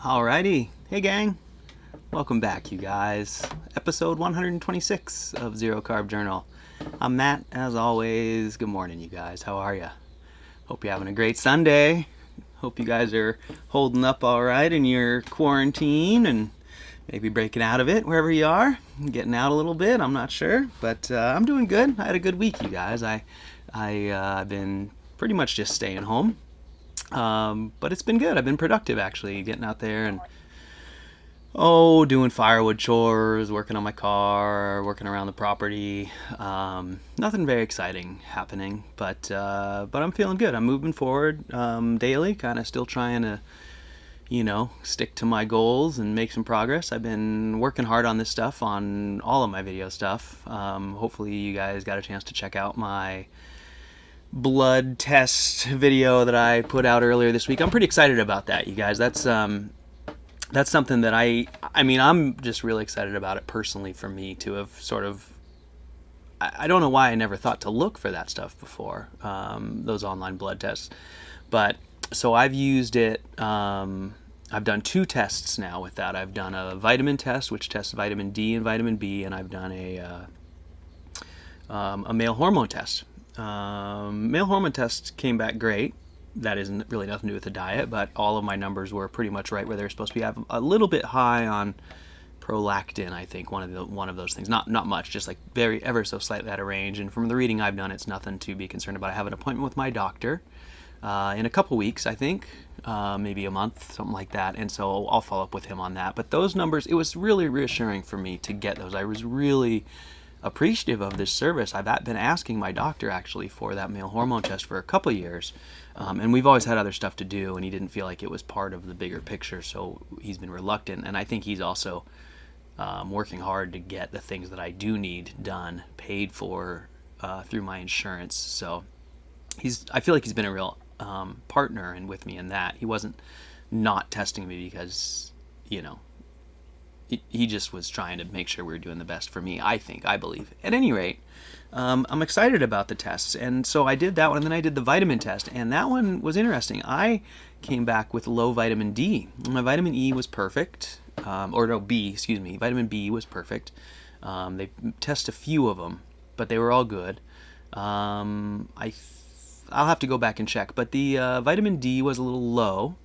Alrighty. Hey gang. Welcome back, you guys. Episode 126 of Zero Carb Journal. I'm Matt, as always. Good morning, you guys. How are ya? Hope you're having a great Sunday. Hope you guys are holding up alright in your quarantine and maybe breaking out of it wherever you are. Getting out a little bit, I'm not sure. But I'm doing good. I had a good week, you guys. I've been pretty much just staying home. But it's been good. I've been productive, actually, getting out there and doing firewood chores, working on my car, working around the property. Nothing very exciting happening, but I'm feeling good. I'm moving forward daily, kind of still trying to stick to my goals and make some progress. I've been working hard on this stuff, on all of my video stuff. Hopefully you guys got a chance to check out my blood test video that I put out earlier this week. I'm pretty excited about that, you guys. That's something that I'm just really excited about it personally, for me to have sort of, I don't know why I never thought to look for that stuff before, those online blood tests. But so I've used it. I've done 2 tests now with that. I've done a vitamin test, which tests vitamin D and vitamin B, and I've done a male hormone test. Male hormone test came back great. That isn't really nothing to do with the diet, but all of my numbers were pretty much right where they're supposed to be. I have a little bit high on prolactin, I think, one of those things. Not much, just like very ever so slightly out of range. And from the reading I've done, it's nothing to be concerned about. I have an appointment with my doctor in a couple weeks, I think, maybe a month, something like that. And so I'll follow up with him on that. But those numbers, it was really reassuring for me to get those. I was really appreciative of this service. I've been asking my doctor actually for that male hormone test for a couple years, and we've always had other stuff to do, and he didn't feel like it was part of the bigger picture, so he's been reluctant. And I think he's also working hard to get the things that I do need done paid for through my insurance. So I feel like he's been a real partner and with me in that. He wasn't not testing me because he just was trying to make sure we were doing the best for me, I believe. At any rate, I'm excited about the tests. And so I did that one, and then I did the vitamin test, and that one was interesting. I came back with low vitamin D. My vitamin E was perfect. Vitamin B was perfect. They test a few of them, but they were all good. I'll have to go back and check, but the vitamin D was a little low.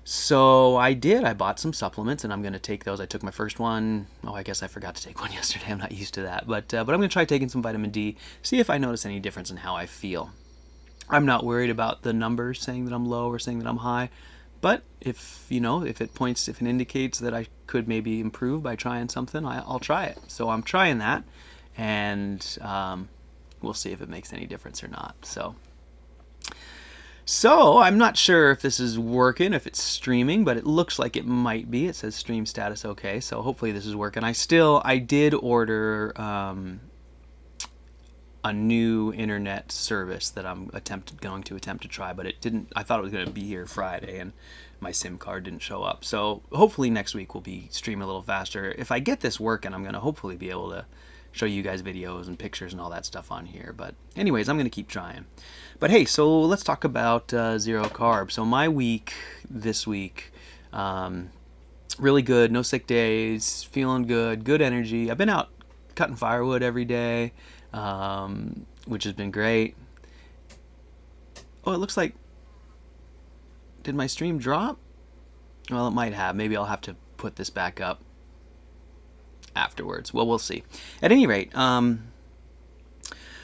So I bought some supplements, and I'm going to take those. I took my first one. I guess I forgot to take one yesterday. I'm not used to that. But I'm going to try taking some vitamin D, see if I notice any difference in how I feel. I'm not worried about the numbers saying that I'm low or saying that I'm high. But if it indicates that I could maybe improve by trying something, I'll try it. So I'm trying that, and we'll see if it makes any difference or not. So I'm not sure if this is working, if it's streaming, but it looks like it might be. It says stream status okay, so hopefully this is working. I did order a new internet service that I'm going to attempt to try, but it didn't. I thought it was going to be here Friday, and my SIM card didn't show up. So hopefully next week will be streaming a little faster. If I get this working, I'm going to hopefully be able to show you guys videos and pictures and all that stuff on here. But anyways, I'm going to keep trying. But hey, so let's talk about zero carb. So my week this week, really good, no sick days, feeling good, good energy. I've been out cutting firewood every day, which has been great. Oh, it looks like, did my stream drop? Well, it might have. Maybe I'll have to put this back up afterwards. Well, we'll see. At any rate,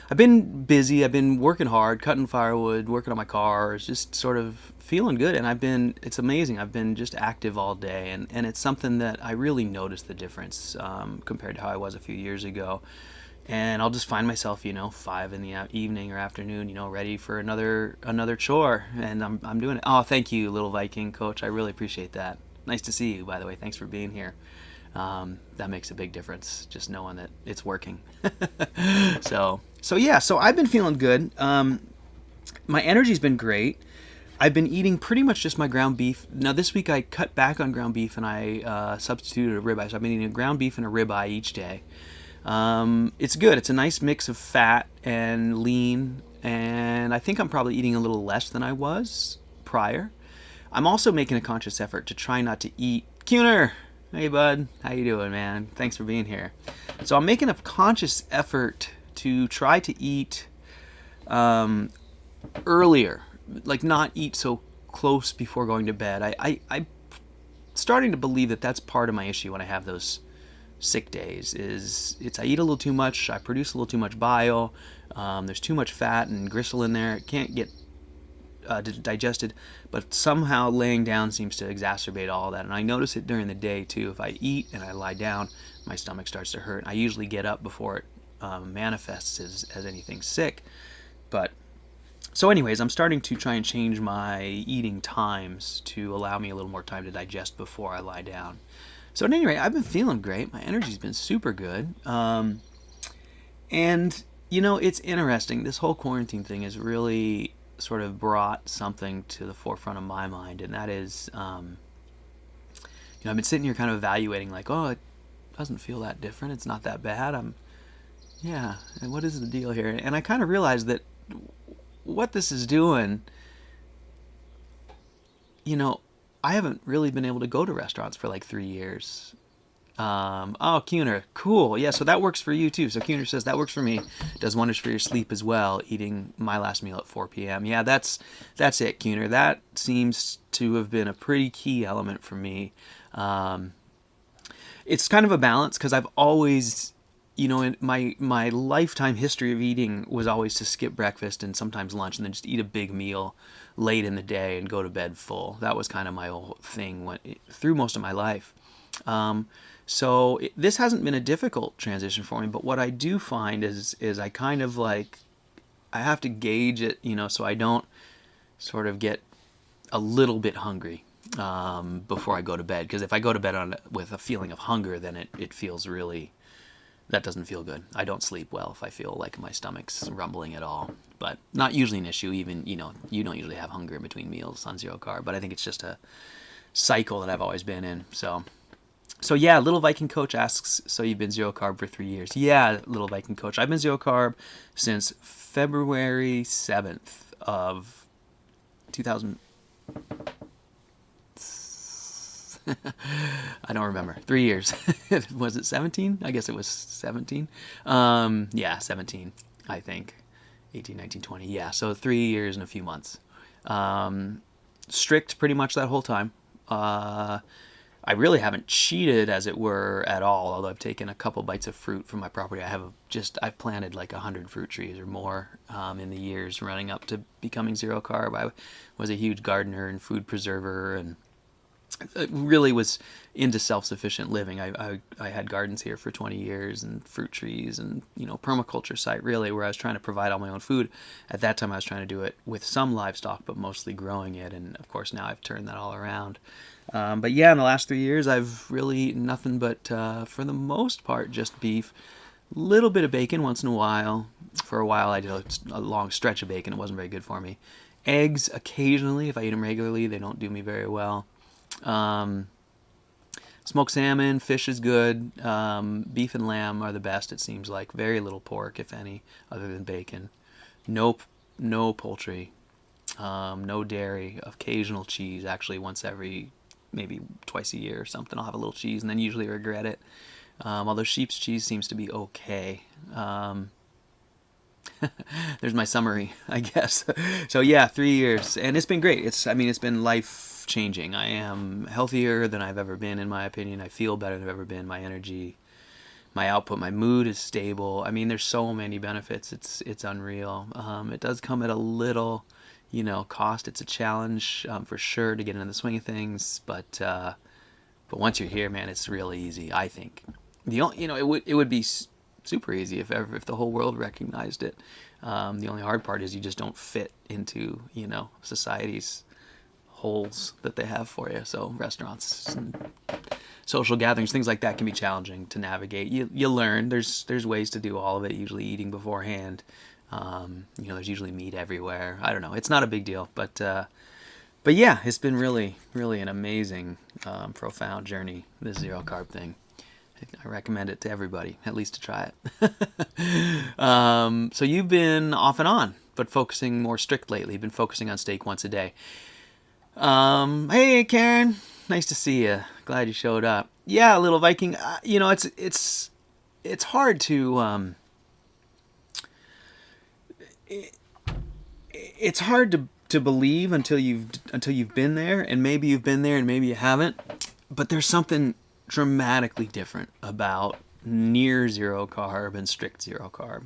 I've been busy. I've been working hard, cutting firewood, working on my car, just sort of feeling good. And it's amazing. I've been just active all day. And it's something that I really noticed the difference compared to how I was a few years ago. And I'll just find myself, 5 in the evening or afternoon, ready for another chore. And I'm doing it. Oh, thank you, Little Viking Coach. I really appreciate that. Nice to see you, by the way. Thanks for being here. That makes a big difference, just knowing that it's working. So I've been feeling good. My energy's been great. I've been eating pretty much just my ground beef. Now this week I cut back on ground beef, and I substituted a ribeye. So I've been eating a ground beef and a ribeye each day. It's good. It's a nice mix of fat and lean, and I think I'm probably eating a little less than I was prior. I'm also making a conscious effort to try not to eat. Cuner, hey bud, how you doing, man? Thanks for being here. So I'm making a conscious effort to try to eat earlier, like not eat so close before going to bed. I'm starting to believe that that's part of my issue when I have those sick days. It's I eat a little too much, I produce a little too much bile. There's too much fat and gristle in there. It can't get digested, but somehow laying down seems to exacerbate all that. And I notice it during the day too. If I eat and I lie down, my stomach starts to hurt. I usually get up before it manifests as anything sick. But so anyways, I'm starting to try and change my eating times to allow me a little more time to digest before I lie down. So at any rate, I've been feeling great. My energy's been super good. And, you know, it's interesting. This whole quarantine thing has really sort of brought something to the forefront of my mind. And that is, I've been sitting here kind of evaluating like, oh, it doesn't feel that different. It's not that bad. And what is the deal here? And I kind of realized that what this is doing, I haven't really been able to go to restaurants for like 3 years. Cuner, cool. Yeah, so that works for you too. So Cuner says that works for me. Does wonders for your sleep as well, eating my last meal at 4 p.m. Yeah, that's it, Cuner. That seems to have been a pretty key element for me. It's kind of a balance because I've always, in my lifetime history of eating was always to skip breakfast and sometimes lunch and then just eat a big meal late in the day and go to bed full. That was kind of my whole thing through most of my life. This hasn't been a difficult transition for me, but what I do find is I kind of like, I have to gauge it, so I don't sort of get a little bit hungry before I go to bed. Because if I go to bed with a feeling of hunger, then it feels really, that doesn't feel good. I don't sleep well if I feel like my stomach's rumbling at all. But not usually an issue. Even, you don't usually have hunger in between meals on zero carb. But I think it's just a cycle that I've always been in. So yeah, Little Viking Coach asks, so you've been zero carb for 3 years. Yeah, Little Viking Coach, I've been zero carb since February 7th of 2000. I don't remember. 3 years. Was it 17? I guess it was 17. 17, I think. 18, 19, 20. Yeah, so 3 years and a few months. Strict pretty much that whole time. I really haven't cheated, as it were, at all, although I've taken a couple bites of fruit from my property. I've planted like 100 fruit trees or more in the years running up to becoming zero carb. I was a huge gardener and food preserver and really was into self-sufficient living. I had gardens here for 20 years and fruit trees and, permaculture site really, where I was trying to provide all my own food. At that time I was trying to do it with some livestock, but mostly growing it. And of course now I've turned that all around. But yeah, in the last 3 years, I've really eaten nothing but, for the most part, just beef. Little bit of bacon once in a while. For a while, I did a long stretch of bacon. It wasn't very good for me. Eggs, occasionally. If I eat them regularly, they don't do me very well. Smoked salmon, fish is good. Beef and lamb are the best, it seems like. Very little pork, if any, other than bacon. No poultry. No dairy. Occasional cheese, actually once every... maybe twice a year or something. I'll have a little cheese and then usually regret it. Although sheep's cheese seems to be okay. There's my summary, I guess. So yeah, 3 years. And it's been great. It's been life-changing. I am healthier than I've ever been, in my opinion. I feel better than I've ever been. My energy, my output, my mood is stable. There's so many benefits. It's unreal. It does come at a little... cost. It's a challenge for sure to get into the swing of things, but once you're here, man, it's really easy. I think it would be super easy if the whole world recognized it. The only hard part is you just don't fit into society's holes that they have for you. So restaurants and social gatherings, things like that can be challenging to navigate. You learn. There's ways to do all of it. Usually eating beforehand. There's usually meat everywhere. I don't know. It's not a big deal, but yeah, it's been really, really an amazing, profound journey, this zero carb thing. I recommend it to everybody, at least to try it. So you've been off and on, but focusing more strict lately. You've been focusing on steak once a day. Hey, Karen. Nice to see you. Glad you showed up. Yeah, little Viking. It's hard to it's hard to believe until you've been there, and maybe you've been there and maybe you haven't. But there's something dramatically different about near zero carb and strict zero carb.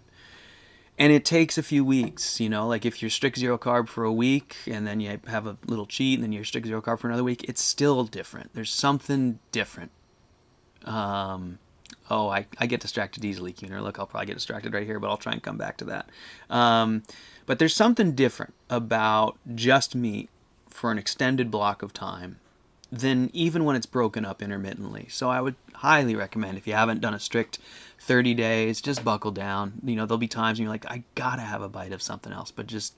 And it takes a few weeks, like if you're strict zero carb for a week and then you have a little cheat and then you're strict zero carb for another week, it's still different. There's something different. I get distracted easily, Keener. Look, I'll probably get distracted right here, but I'll try and come back to that. But there's something different about just meat for an extended block of time than even when it's broken up intermittently. So I would highly recommend, if you haven't done a strict 30 days, just buckle down. There'll be times when you're like, I gotta have a bite of something else, but just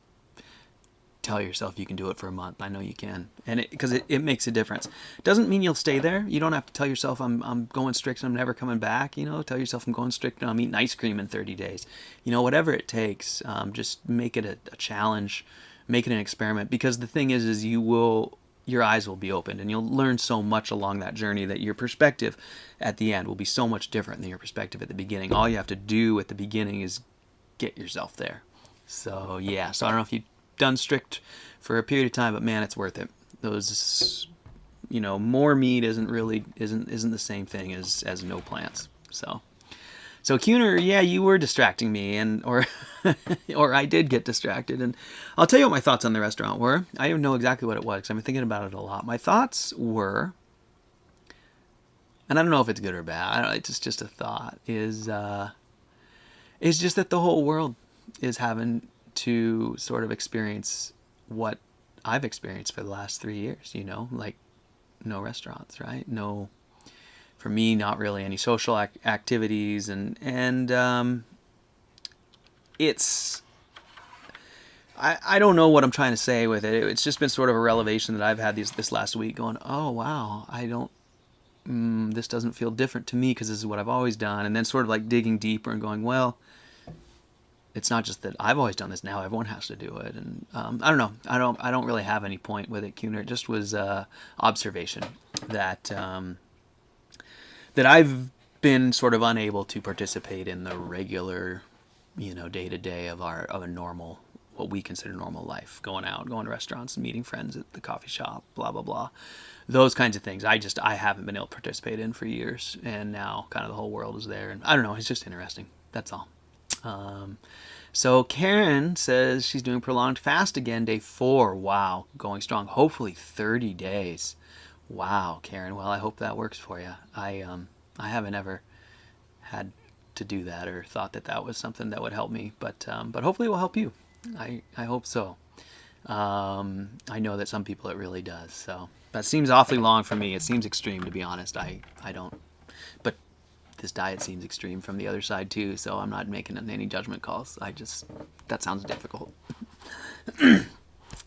tell yourself you can do it for a month. I know you can, and because it makes a difference. Doesn't mean you'll stay there. You don't have to tell yourself I'm going strict and I'm never coming back. Tell yourself I'm going strict and I'm eating ice cream in 30 days. Whatever it takes. Just make it a challenge, make it an experiment. Because the thing is your eyes will be opened and you'll learn so much along that journey that your perspective at the end will be so much different than your perspective at the beginning. All you have to do at the beginning is get yourself there. So yeah, so I don't know if you done strict for a period of time, but man, it's worth it. Those, more meat isn't the same thing as no plants. So Kuhner, yeah, you were distracting me, or I did get distracted, and I'll tell you what my thoughts on the restaurant were. I don't know exactly what it was because I've been thinking about it a lot. My thoughts were, and I don't know if it's good or bad. It's just a thought. Is just that the whole world is having to sort of experience what I've experienced for the last 3 years, like no restaurants, right? No, for me, not really any social activities. And it's, I don't know what I'm trying to say with it. It's just been sort of a revelation that I've had this last week going, oh, wow, this doesn't feel different to me because this is what I've always done. And then sort of like digging deeper and going, well, it's not just that I've always done this. Now everyone has to do it, and I don't know. I don't really have any point with it, Kuhner. It just was observation that that I've been sort of unable to participate in the regular, day to day of a normal, what we consider normal life, going out, going to restaurants, and meeting friends at the coffee shop, blah blah blah, those kinds of things. I haven't been able to participate in for years, and now kind of the whole world is there, and I don't know. It's just interesting. That's all. So Karen says she's doing prolonged fast again, day 4. Wow, going strong. Hopefully 30 days. Wow, Karen. Well, I hope that works for you. I haven't ever had to do that or thought that was something that would help me, but hopefully it will help you. I hope so. I know that some people it really does. So that seems awfully long for me. It seems extreme, to be honest. I don't, but this diet seems extreme from the other side too, so I'm not making any judgment calls. That sounds difficult.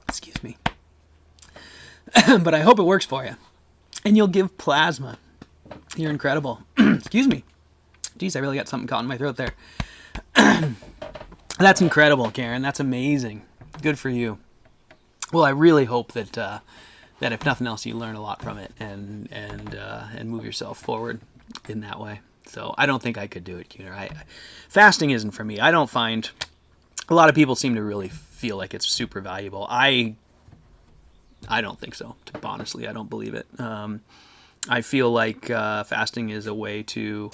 Excuse me. But I hope it works for you. And you'll give plasma. You're incredible. Excuse me. Geez, I really got something caught in my throat there. That's incredible, Karen. That's amazing. Good for you. Well, I really hope that if nothing else, you learn a lot from it and move yourself forward in that way. So I don't think I could do it, Kuhner. Fasting isn't for me. I don't find a lot of people seem to really feel like it's super valuable. I don't think so. Honestly, I don't believe it. I feel like fasting is a way to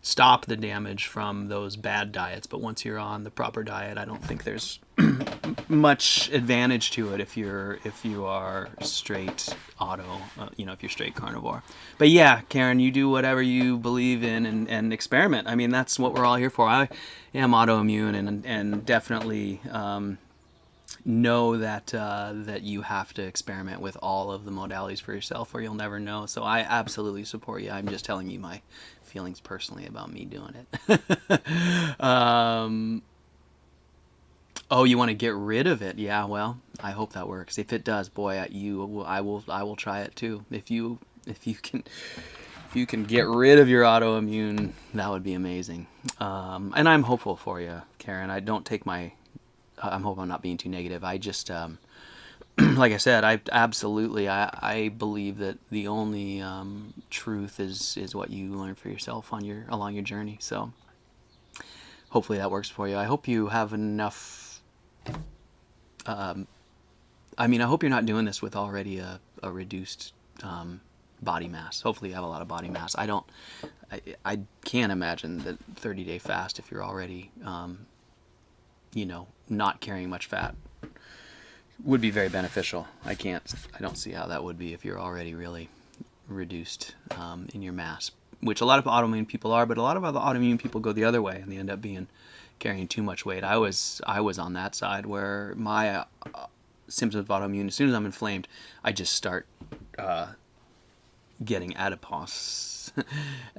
stop the damage from those bad diets. But once you're on the proper diet, I don't think there's much advantage to it if you are straight if you're straight carnivore. But yeah, Karen, you do whatever you believe in and experiment. I mean, that's what we're all here for. I am autoimmune and definitely know that you have to experiment with all of the modalities for yourself or you'll never know. So I absolutely support you. I'm just telling you my feelings personally about me doing it. Oh, you want to get rid of it? Yeah, well, I hope that works. If it does, boy, I will try it too. If you can get rid of your autoimmune, that would be amazing. And I'm hopeful for you, Karen. I'm hoping I'm not being too negative. I just like I said, I believe that the only truth is what you learn for yourself along your journey. So hopefully that works for you. I hope you have enough. I hope you're not doing this with already a reduced body mass. Hopefully you have a lot of body mass. I can't imagine that 30-day fast if you're already, not carrying much fat would be very beneficial. I don't see how that would be if you're already really reduced in your mass, which a lot of autoimmune people are, but a lot of other autoimmune people go the other way and they end up carrying too much weight. I was on that side where my symptoms of autoimmune, as soon as I'm inflamed, I just start getting adipose,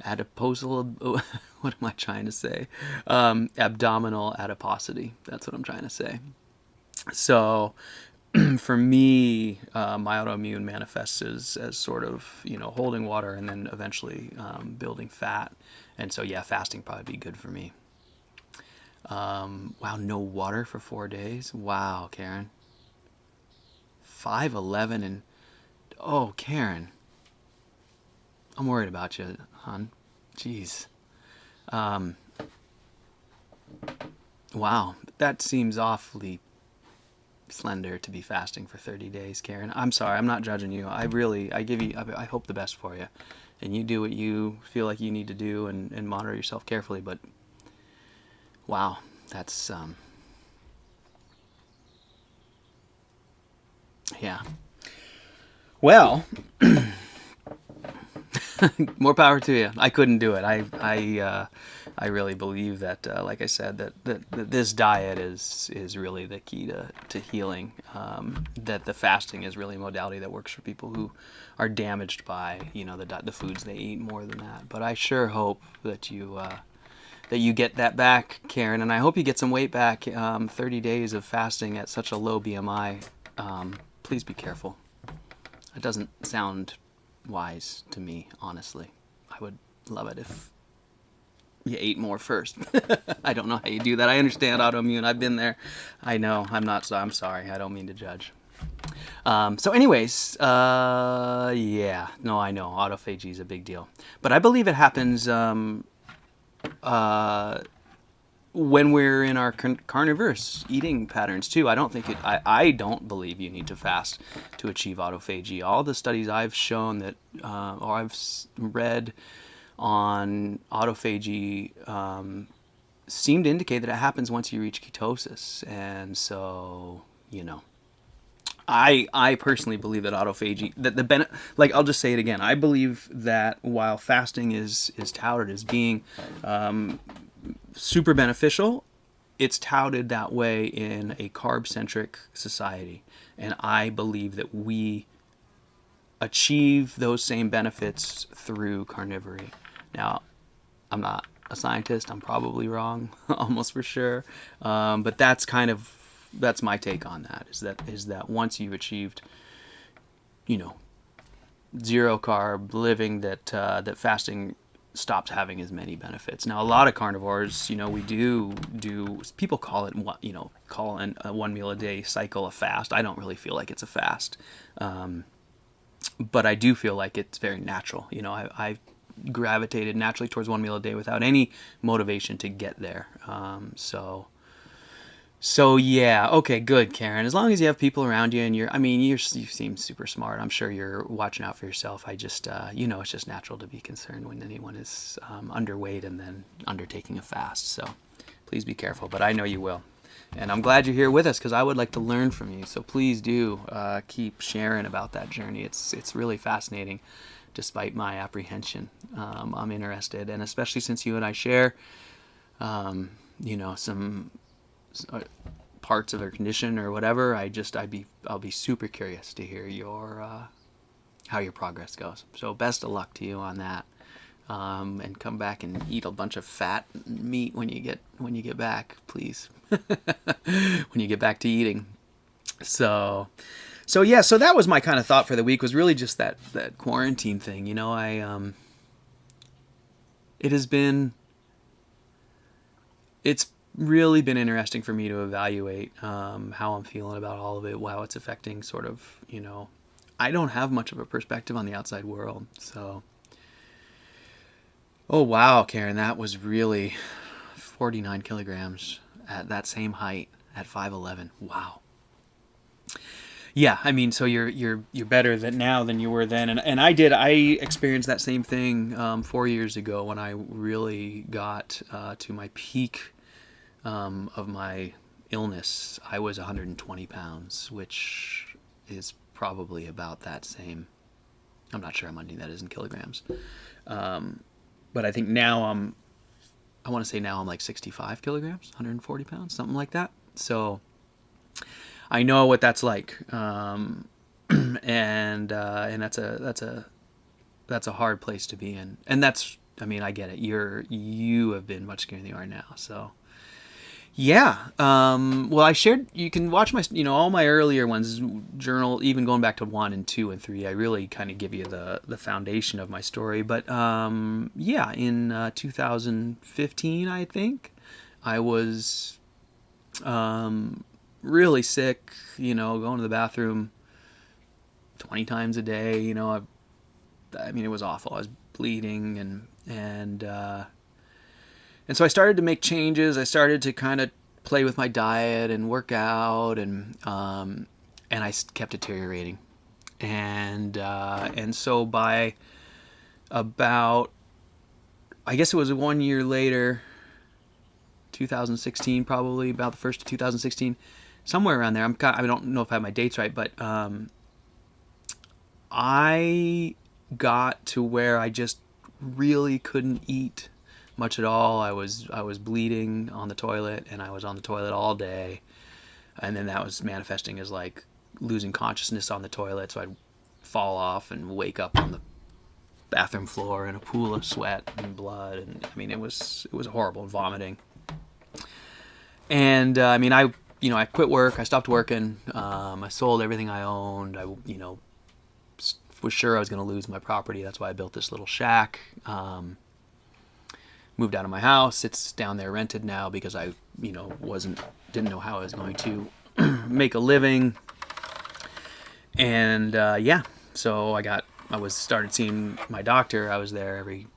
adiposal. What am I trying to say? Abdominal adiposity. That's what I'm trying to say. So for me, my autoimmune manifests as sort of, holding water and then eventually building fat. And so, yeah, fasting probably be good for me. Wow, no water for 4 days? Wow, Karen. 5'11" and... Oh, Karen. I'm worried about you, hon. Jeez. Wow, that seems awfully slender to be fasting for 30 days, Karen. I'm sorry, I'm not judging you. I hope the best for you. And you do what you feel like you need to do and monitor yourself carefully, but wow, that's, yeah. Well, more power to you. I couldn't do it. I really believe that, like I said, that this diet is really the key to healing. That the fasting is really a modality that works for people who are damaged by the foods they eat more than that. But I sure hope that you get that back, Karen, and I hope you get some weight back. 30 days of fasting at such a low BMI. Please be careful. It doesn't sound wise to me, honestly. I would love it if you ate more first. I don't know how you do that. I understand autoimmune. I've been there. I know. I'm sorry. I don't mean to judge. So anyways, yeah. No, I know. Autophagy is a big deal. But I believe it happens when we're in our carnivorous eating patterns too. I don't believe you need to fast to achieve autophagy. All the studies I've shown that, or I've read on autophagy, seem to indicate that it happens once you reach ketosis. And so, I personally believe that autophagy, I'll just say it again. I believe that while fasting is touted as being super beneficial, it's touted that way in a carb-centric society. And I believe that we achieve those same benefits through carnivory. Now, I'm not a scientist. I'm probably wrong, almost for sure. But that's my take on that, is that once you've achieved, zero carb living, that fasting stops having as many benefits. Now, a lot of carnivores, we do people call it, a 1 meal a day cycle a fast. I don't really feel like it's a fast. But I do feel like it's very natural. I gravitated naturally towards 1 meal a day without any motivation to get there. So yeah, okay, good, Karen. As long as you have people around you and you seem super smart. I'm sure you're watching out for yourself. I just, it's just natural to be concerned when anyone is underweight and then undertaking a fast. So please be careful, but I know you will. And I'm glad you're here with us because I would like to learn from you. So please do keep sharing about that journey. It's really fascinating, despite my apprehension. I'm interested, and especially since you and I share, some parts of a condition or whatever. I'll be super curious to hear how your progress goes. So best of luck to you on that. And come back and eat a bunch of fat meat when you get back, please. When you get back to eating. So yeah, so that was my kind of thought for the week, was really just that quarantine thing. really been interesting for me to evaluate how I'm feeling about all of it, how it's affecting sort of, I don't have much of a perspective on the outside world. So, oh wow, Karen, that was really 49 kilograms at that same height at 5'11". Wow. Yeah, I mean, so you're better now than you were then, and I experienced that same thing 4 years ago when I really got to my peak of my illness. I was 120 pounds, which is probably about that same. I'm not sure how much that is in kilograms, but I think now I want to say now I'm like 65 kilograms, 140 pounds, something like that. So I know what that's like, and that's a hard place to be in, and I mean, I get it. You have been much scarier than you are now, so yeah. Well, I shared. You can watch my all my earlier ones, journal, even going back to 1 and 2 and 3. I really kind of give you the foundation of my story, but yeah, in 2015, I think I was really sick, going to the bathroom 20 times a day. I mean, it was awful. I was bleeding, and so I started to make changes. I started to kind of play with my diet and work out, and I kept deteriorating. And so by about, I guess it was 1 year later, 2016, probably about the first of 2016, somewhere around there. I don't know if I have my dates right, but I got to where I just really couldn't eat much at all. I was bleeding on the toilet, and I was on the toilet all day, and then that was manifesting as like losing consciousness on the toilet. So I'd fall off and wake up on the bathroom floor in a pool of sweat and blood, and I mean it was horrible, vomiting. And I mean I quit work. I stopped working. I sold everything I owned. I was sure I was going to lose my property. That's why I built this little shack. Moved out of my house. It's down there rented now because I didn't know how I was going to make a living. And yeah, so I started seeing my doctor. I was there every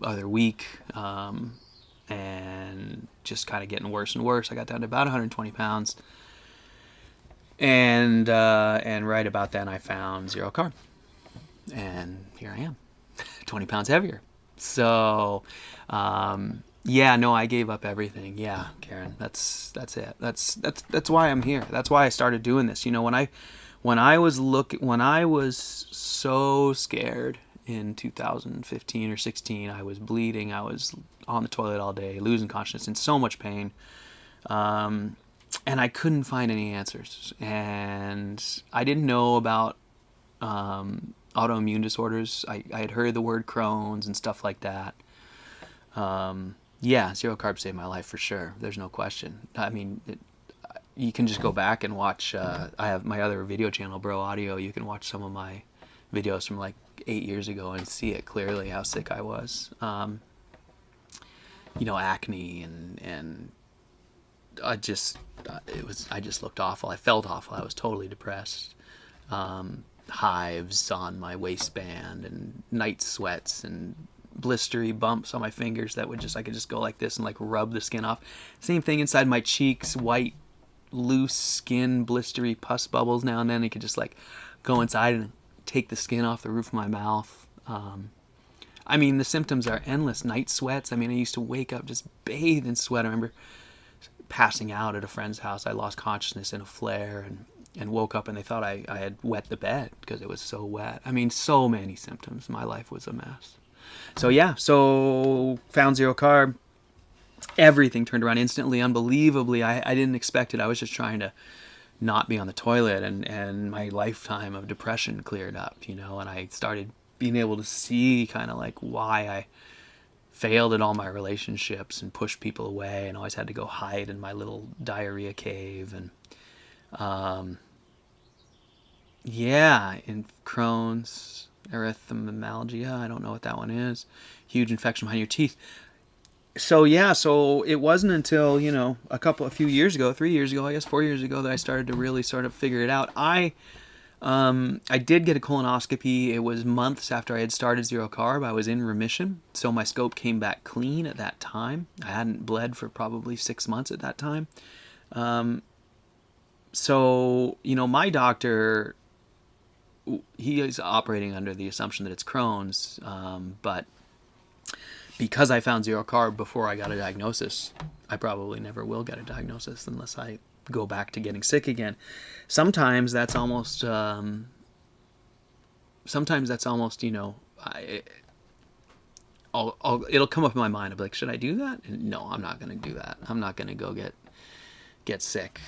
other week, and just kind of getting worse and worse. I got down to about 120 pounds, and right about then I found zero carb, and here I am, 20 pounds heavier. So yeah, no, I gave up everything. Yeah, Karen, that's it. That's why I'm here. That's why I started doing this. When I was so scared in 2015 or 16, I was bleeding. I was on the toilet all day, losing consciousness, in so much pain, and I couldn't find any answers. And I didn't know about autoimmune disorders. I had heard the word Crohn's and stuff like that. Yeah, zero carb saved my life for sure. There's no question. I mean, you can just go back and watch. I have my other video channel, Bro Audio. You can watch some of my videos from like 8 years ago and see it clearly how sick I was. Acne and I just looked awful. I felt awful. I was totally depressed. Hives on my waistband and night sweats and blistery bumps on my fingers that I could just go like this and like rub the skin off. Same thing inside my cheeks, white, loose skin, blistery pus bubbles now and then. You could just like go inside and take the skin off the roof of my mouth. I mean, the symptoms are endless. Night sweats. I mean, I used to wake up just bathed in sweat. I remember passing out at a friend's house. I lost consciousness in a flare and woke up and they thought I had wet the bed because it was so wet. I mean, so many symptoms. My life was a mess. So yeah, found zero carb. Everything turned around instantly, unbelievably. I didn't expect it. I was just trying to not be on the toilet, and my lifetime of depression cleared up, and I started being able to see kind of like why I failed at all my relationships and pushed people away and always had to go hide in my little diarrhea cave. And yeah, in Crohn's, erythromelalgia, I don't know what that one is. Huge infection behind your teeth. So yeah, so it wasn't until a few years ago, 3 years ago, I guess 4 years ago, that I started to really sort of figure it out. I did get a colonoscopy. It was months after I had started zero carb. I was in remission, so my scope came back clean at that time. I hadn't bled for probably 6 months at that time. So my doctor, he is operating under the assumption that it's Crohn's, but because I found zero carb before I got a diagnosis, I probably never will get a diagnosis unless I go back to getting sick again. Sometimes that's almost, it'll come up in my mind. I'll be like, should I do that? And no, I'm not going to do that. I'm not going to go get sick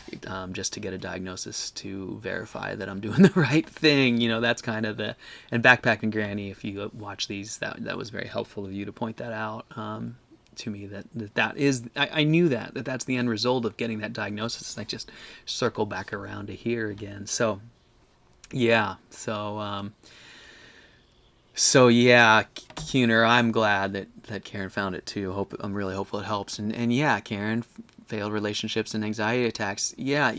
just to get a diagnosis to verify that I'm doing the right thing. That's kind of and Backpacking Granny, if you watch these, that was very helpful of you to point that out to me, that is, I knew that's the end result of getting that diagnosis. I just circle back around to here again. So yeah, so yeah, Kuner, I'm glad that Karen found it too. I'm really hopeful it helps. And yeah, Karen, failed relationships and anxiety attacks. Yeah,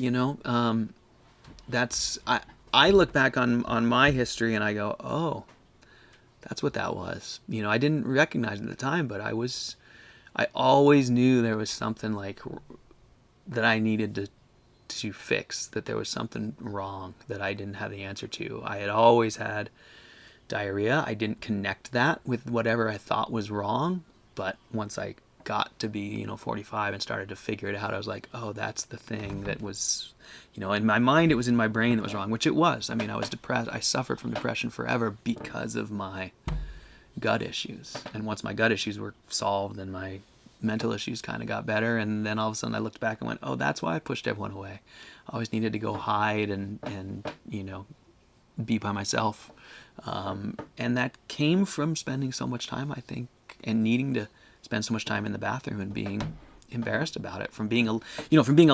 that's I look back on my history and I go, oh, that's what that was. I didn't recognize it at the time, but I always knew there was something like that I needed to fix, that there was something wrong that I didn't have the answer to. I had always had diarrhea. I didn't connect that with whatever I thought was wrong, but once I got to be 45 and started to figure it out, I was like, oh, that's the thing that was, in my mind, it was in my brain that was wrong, which it was. I mean, I was depressed. I suffered from depression forever because of my gut issues. And once my gut issues were solved, then my mental issues kind of got better. And then all of a sudden I looked back and went, oh, that's why I pushed everyone away. I always needed to go hide and be by myself. And that came from spending so much time, I think, and needing to spend so much time in the bathroom and being embarrassed about it from being a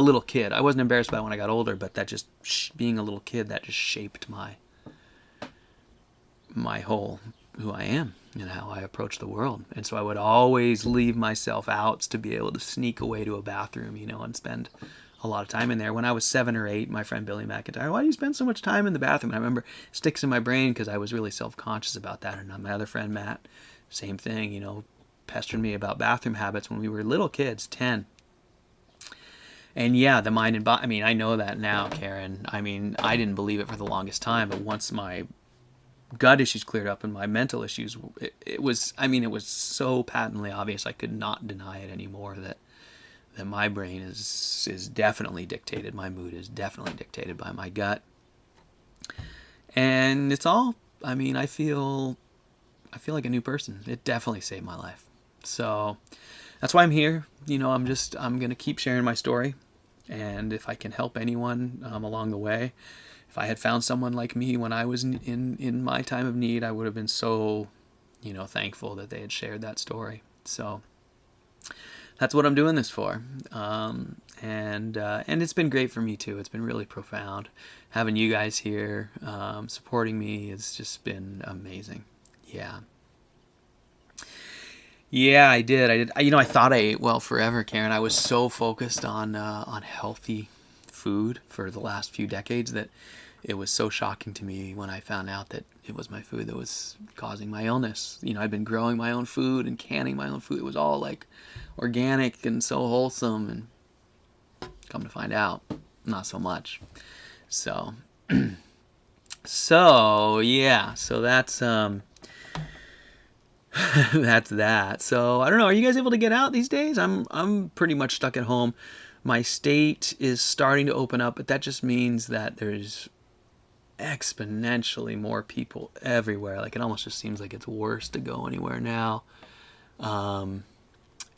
little kid. I wasn't embarrassed about it when I got older, but that just being a little kid, that just shaped my whole who I am and how I approach the world. And so I would always leave myself out to be able to sneak away to a bathroom, and spend a lot of time in there. When I was 7 or 8, my friend Billy McIntyre, why do you spend so much time in the bathroom? And I remember it sticks in my brain because I was really self-conscious about that. And my other friend Matt, same thing, pestered me about bathroom habits when we were little kids, 10. And yeah, the mind and body, I mean, I know that now, Karen. I mean, I didn't believe it for the longest time, but once my gut issues cleared up and my mental issues, it was so patently obvious I could not deny it anymore that my brain is definitely dictated, my mood is definitely dictated by my gut. And it's all, I feel like a new person. It definitely saved my life. So that's why I'm here. I'm going to keep sharing my story. And if I can help anyone along the way, if I had found someone like me when I was in my time of need, I would have been so, thankful that they had shared that story. So that's what I'm doing this for. And it's been great for me too. It's been really profound. Having you guys here supporting me has just been amazing. Yeah. Yeah, I did. I thought I ate well forever, Karen. I was so focused on healthy food for the last few decades that it was so shocking to me when I found out that it was my food that was causing my illness. I'd been growing my own food and canning my own food. It was all like organic and so wholesome, and come to find out, not so much. So, yeah. So that's that's that. So I don't know. Are you guys able to get out these days? I'm pretty much stuck at home. My state is starting to open up, but that just means that there's exponentially more people everywhere. Like, it almost just seems like it's worse to go anywhere now.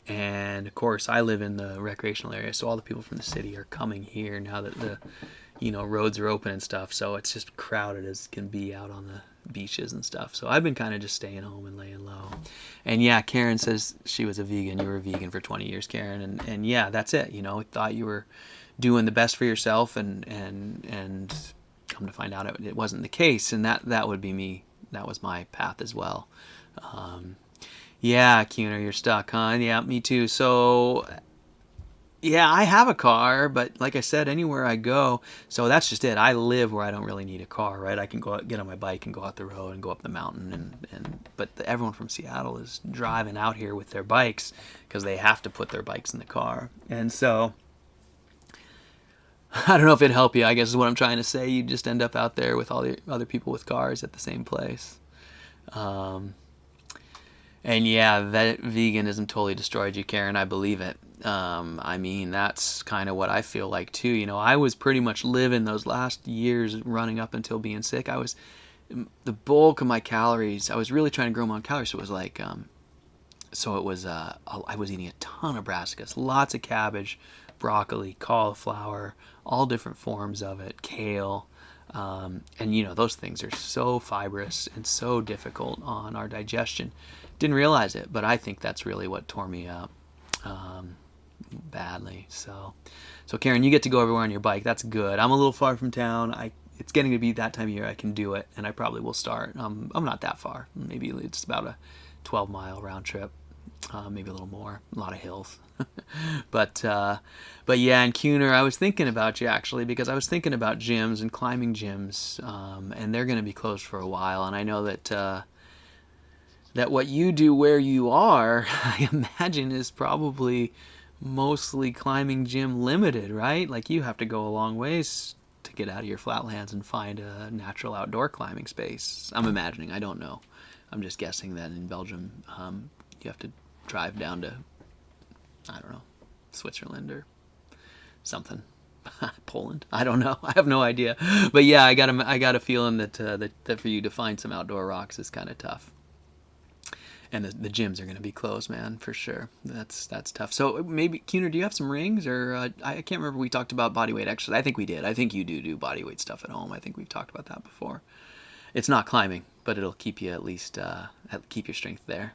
And of course, I live in the recreational area, so all the people from the city are coming here now that the roads are open and stuff. So it's just crowded as can be out on the beaches and stuff. So I've been kind of just staying home and laying low. And yeah, Karen says she was a vegan. You were a vegan for 20 years, Karen. And yeah, that's it. Thought you were doing the best for yourself, and come to find out it wasn't the case. And that would be me. That was my path as well. Yeah, Cuner, you're stuck, huh? Yeah, me too. So, yeah, I have a car, but like I said, anywhere I go, so that's just it. I live where I don't really need a car, right? I can go out, get on my bike and go out the road and go up the mountain, but everyone from Seattle is driving out here with their bikes because they have to put their bikes in the car. And so, I don't know if it'd help you, I guess is what I'm trying to say. You just end up out there with all the other people with cars at the same place. Um, And yeah, that veganism totally destroyed you, Karen. I believe it. I mean, that's kind of what I feel like too. You know, I was pretty much living those last years running up until being sick. I was the bulk of my calories. I was really trying to grow my own calories. So it was like, I was eating a ton of brassicas, lots of cabbage, broccoli, cauliflower, all different forms of it, kale. And you know, those things are so fibrous and so difficult on our digestion. Didn't realize it, but I think that's really what tore me up badly. So Karen, you get to go everywhere on your bike. That's good. I'm a little far from town. It's getting to be that time of year I can do it, and I probably will start. I'm not that far. Maybe it's about a 12-mile round trip, maybe a little more. A lot of hills. but yeah, and Cuner, I was thinking about you actually because I was thinking about gyms and climbing gyms, and they're going to be closed for a while. And I know that what you do where you are, I imagine, is probably mostly climbing gym limited, right? Like you have to go a long ways to get out of your flatlands and find a natural outdoor climbing space. I'm imagining. I don't know. I'm just guessing that in Belgium, you have to drive down to, I don't know, Switzerland or something. Poland. I don't know. I have no idea. But yeah, I got a feeling that for you to find some outdoor rocks is kind of tough. And the gyms are going to be closed, man, for sure. That's tough. So maybe, Cuner, do you have some rings? Or I can't remember. We talked about body weight exercise. I think we did. I think you do body weight stuff at home. I think we've talked about that before. It's not climbing, but it'll keep you at least keep your strength there.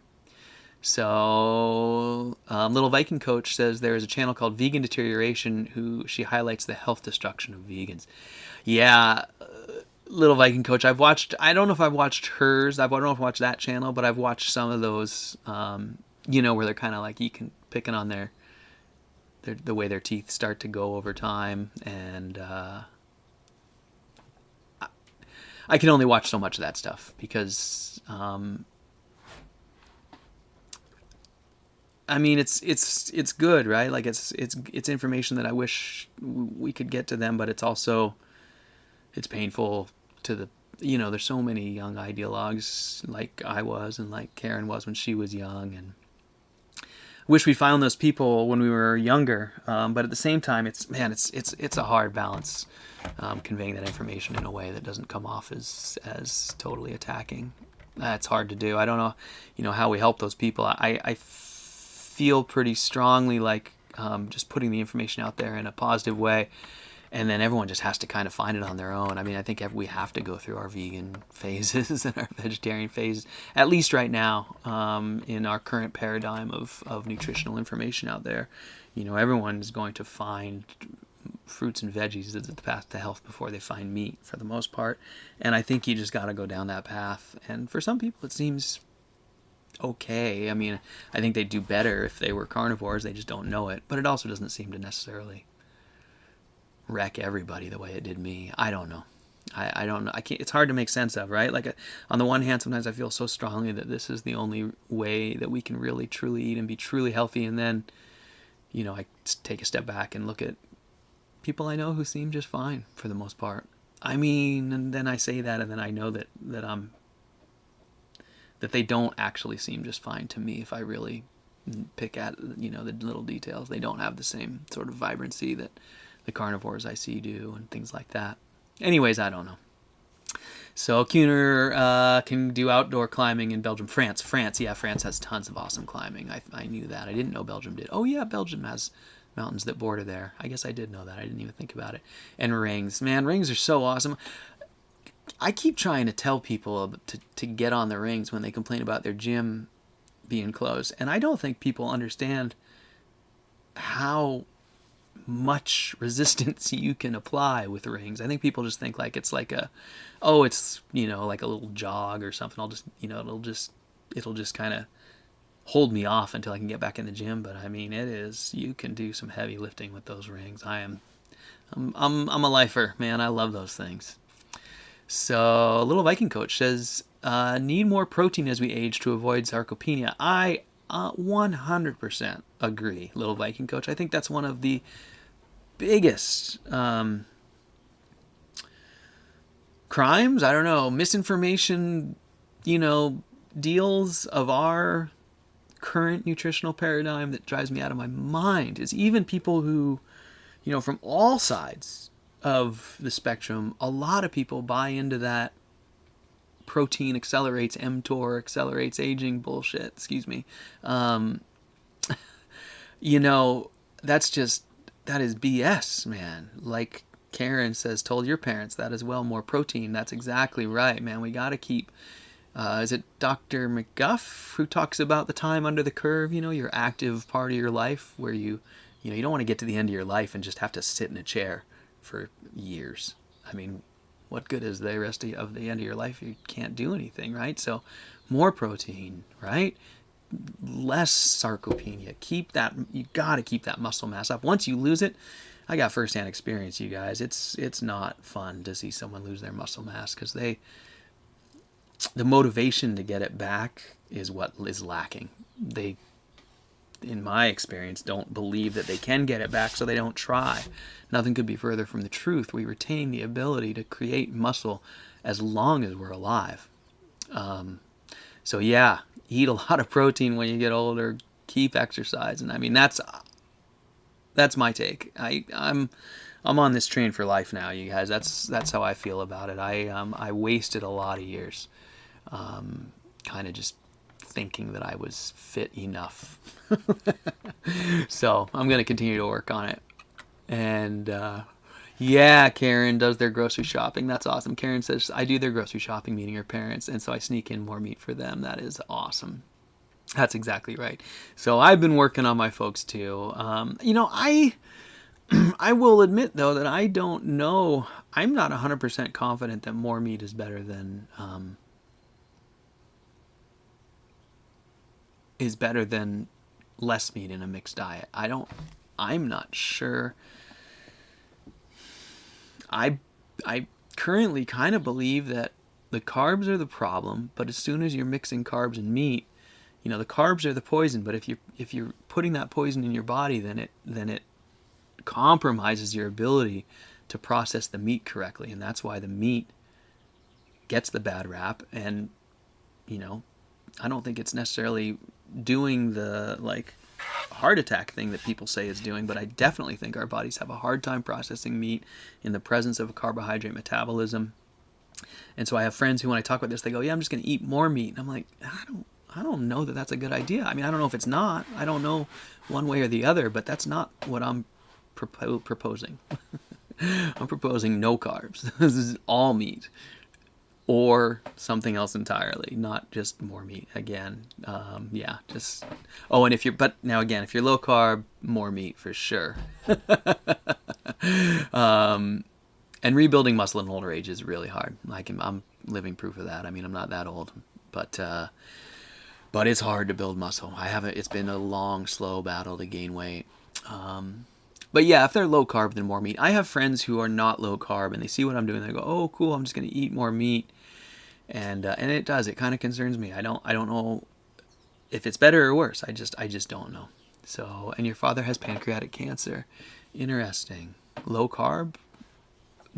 So, Little Viking Coach says there is a channel called Vegan Deterioration who she highlights the health destruction of vegans. Yeah, Little Viking Coach. I don't know if I've watched hers. I don't know if I've watched that channel, but I've watched some of those, where they're kind of like picking on the way their teeth start to go over time. And I can only watch so much of that stuff because, I mean, it's good, right? Like it's information that I wish we could get to them, but it's painful to there's so many young ideologues like I was and like Karen was when she was young, and wish we found those people when we were younger. But at the same time, it's a hard balance, conveying that information in a way that doesn't come off as totally attacking. That's hard to do. I don't know, how we help those people. I feel pretty strongly like just putting the information out there in a positive way, and then everyone just has to kind of find it on their own. I mean, I think we have to go through our vegan phases and our vegetarian phases, at least right now, in our current paradigm of nutritional information out there. Everyone is going to find fruits and veggies as the path to health before they find meat for the most part, and I think you just got to go down that path. And for some people, it seems okay. I mean, I think they'd do better if they were carnivores. They just don't know it. But it also doesn't seem to necessarily wreck everybody the way it did me. I don't know. I don't know. I can't. It's hard to make sense of, right? Like, on the one hand, sometimes I feel so strongly that this is the only way that we can really truly eat and be truly healthy. And then, I take a step back and look at people I know who seem just fine for the most part. I mean, and then I say that, and then I know that they don't actually seem just fine to me if I really pick at the little details. They don't have the same sort of vibrancy that the carnivores I see do and things like that. Anyways, I don't know. So Cuner can do outdoor climbing in Belgium. France has tons of awesome climbing. I knew that. I didn't know Belgium did. Oh yeah, Belgium has mountains that border there. I guess I did know that. I didn't even think about it. And rings. Man, rings are so awesome. I keep trying to tell people to get on the rings when they complain about their gym being closed. And I don't think people understand how much resistance you can apply with rings. I think people just think like it's like it's like a little jog or something. I'll just, it'll just kind of hold me off until I can get back in the gym. But I mean, you can do some heavy lifting with those rings. I'm a lifer, man. I love those things. So, Little Viking Coach says, need more protein as we age to avoid sarcopenia. I 100% agree, Little Viking Coach. I think that's one of the biggest crimes, I don't know, misinformation, deals of our current nutritional paradigm that drives me out of my mind is even people who, from all sides of the spectrum, a lot of people buy into that protein accelerates mTOR, accelerates aging bullshit, excuse me. That is BS, man. Like Karen says, told your parents that as well, more protein. That's exactly right, man. We got to keep, is it Dr. McGuff who talks about the time under the curve, your active part of your life where you don't want to get to the end of your life and just have to sit in a chair for years. I mean, what good is the rest of the end of your life? You can't do anything, right? So more protein, right? Less sarcopenia. You got to keep that muscle mass up. Once you lose it, I got firsthand experience, you guys. It's not fun to see someone lose their muscle mass because the motivation to get it back is what is lacking. They, in my experience, don't believe that they can get it back, so they don't try. Nothing could be further from the truth. We retain the ability to create muscle as long as we're alive. So yeah, eat a lot of protein when you get older. Keep exercising. I mean, that's my take. I'm on this train for life now, you guys. That's how I feel about it. I wasted a lot of years, kind of just thinking that I was fit enough. So I'm going to continue to work on it. And yeah, Karen does their grocery shopping. That's awesome. Karen says, I do their grocery shopping, meeting her parents, and so I sneak in more meat for them. That is awesome. That's exactly right. So I've been working on my folks too. I will admit though that I don't know. I'm not 100% confident that more meat is better than less meat in a mixed diet. I'm not sure. I currently kind of believe that the carbs are the problem, but as soon as you're mixing carbs and meat, the carbs are the poison. But if you're putting that poison in your body, then it compromises your ability to process the meat correctly, and that's why the meat gets the bad rap. And I don't think it's necessarily doing the heart attack thing that people say is doing, but I definitely think our bodies have a hard time processing meat in the presence of a carbohydrate metabolism. And so I have friends who, when I talk about this, they go, yeah, I'm just going to eat more meat. And I'm like, I don't know that that's a good idea. I mean, I don't know if it's not. I don't know one way or the other, but that's not what I'm proposing. I'm proposing no carbs. This is all meat. Or something else entirely, not just more meat. Again, and if you're low carb, more meat for sure. And rebuilding muscle in older age is really hard. I'm living proof of that. I mean, I'm not that old, but it's hard to build muscle. It's been a long, slow battle to gain weight. But yeah, if they're low carb, then more meat. I have friends who are not low carb, and they see what I'm doing. They go, "Oh, cool! I'm just going to eat more meat." And it does. It kind of concerns me. I don't know if it's better or worse. I just don't know. So, and your father has pancreatic cancer. Interesting. Low carb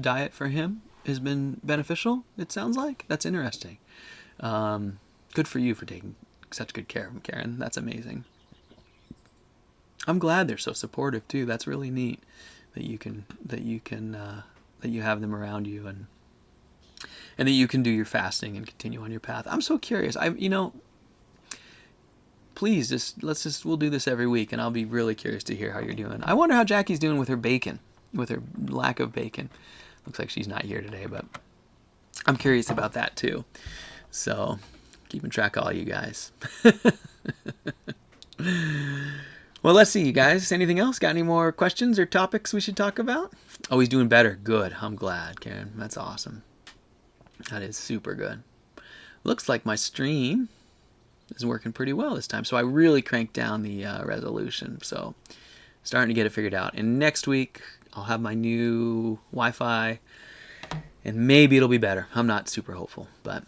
diet for him has been beneficial. It sounds like. That's interesting. Good for you for taking such good care of him, Karen. That's amazing. I'm glad they're so supportive too. That's really neat that you have them around you and that you can do your fasting and continue on your path. I'm so curious. Please we'll do this every week, and I'll be really curious to hear how you're doing. I wonder how Jackie's doing with her bacon, with her lack of bacon. Looks like she's not here today, but I'm curious about that too. So, keeping track of all you guys. Well, let's see, you guys. Anything else? Got any more questions or topics we should talk about? Oh, he's doing better. Good. I'm glad, Karen. That's awesome. That is super good. Looks like my stream is working pretty well this time. So I really cranked down the resolution. So starting to get it figured out. And next week I'll have my new Wi-Fi, and maybe it'll be better. I'm not super hopeful, but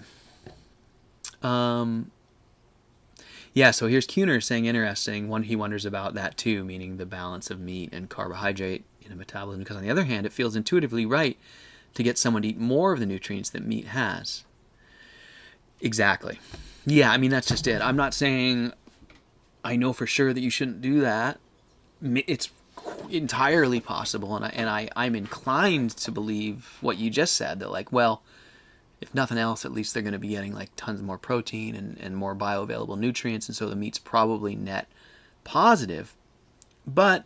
yeah. So here's Kuhner saying interesting. One, he wonders about that too, meaning the balance of meat and carbohydrate in a metabolism. Because on the other hand, it feels intuitively right to get someone to eat more of the nutrients that meat has. Exactly. Yeah, I mean, that's just it. I'm not saying I know for sure that you shouldn't do that. It's entirely possible, and I'm inclined to believe what you just said, that like, well, if nothing else, at least they're going to be getting like tons more protein and more bioavailable nutrients, and so the meat's probably net positive. But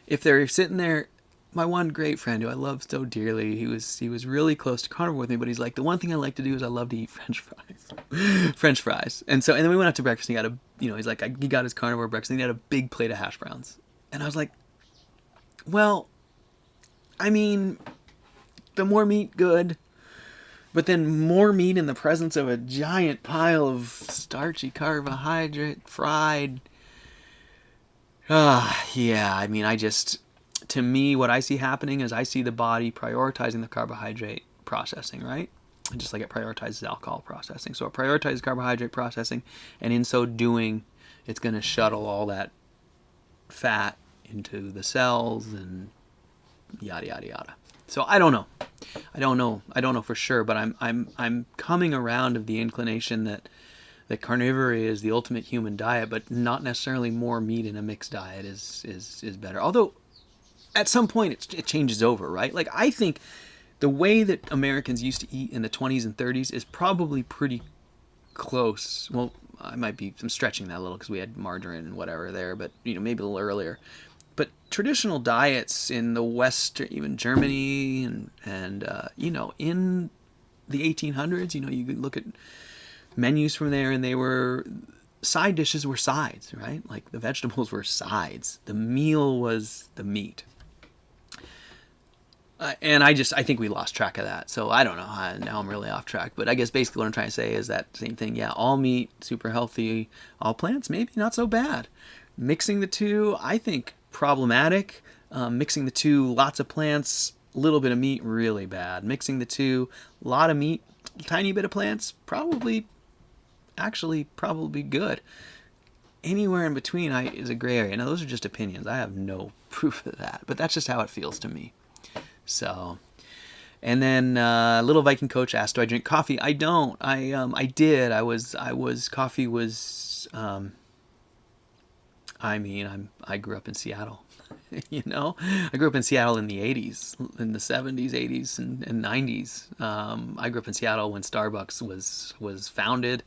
if they're sitting there, my one great friend who I love so dearly, he was really close to carnivore with me, but he's like, the one thing I like to do is I love to eat French fries. French fries. And then we went out to breakfast, and he got he's like, he got his carnivore breakfast, and he had a big plate of hash browns. And I was like, well, I mean, the more meat, good. But then more meat in the presence of a giant pile of starchy carbohydrate, fried. Yeah, I mean, to me, what I see happening is I see the body prioritizing the carbohydrate processing, right? Just like it prioritizes alcohol processing. So it prioritizes carbohydrate processing, and in so doing, it's going to shuttle all that fat into the cells and yada yada yada. So I don't know. I don't know for sure, but I'm coming around of the inclination that carnivory is the ultimate human diet, but not necessarily more meat in a mixed diet is better. Although at some point it changes over, right? Like, I think the way that Americans used to eat in the 20s and 30s is probably pretty close. Well, I'm stretching that a little because we had margarine and whatever there, but maybe a little earlier. But traditional diets in the West, or even Germany, and in the 1800s, you could look at menus from there, and side dishes were sides, right? Like the vegetables were sides. The meal was the meat. And I think we lost track of that. So I don't know. Now I'm really off track. But I guess basically what I'm trying to say is that same thing. Yeah, all meat, super healthy. All plants, maybe not so bad. Mixing the two, I think problematic. Mixing the two, lots of plants, a little bit of meat, really bad. Mixing the two, a lot of meat, tiny bit of plants, probably good. Anywhere in between is a gray area. Now, those are just opinions. I have no proof of that. But that's just how it feels to me. So, and then Little Viking Coach asked, do I drink coffee? I don't. I did. Coffee was, I grew up in Seattle, I grew up in Seattle in the 80s, in the 70s, 80s, and 90s. I grew up in Seattle when Starbucks was founded.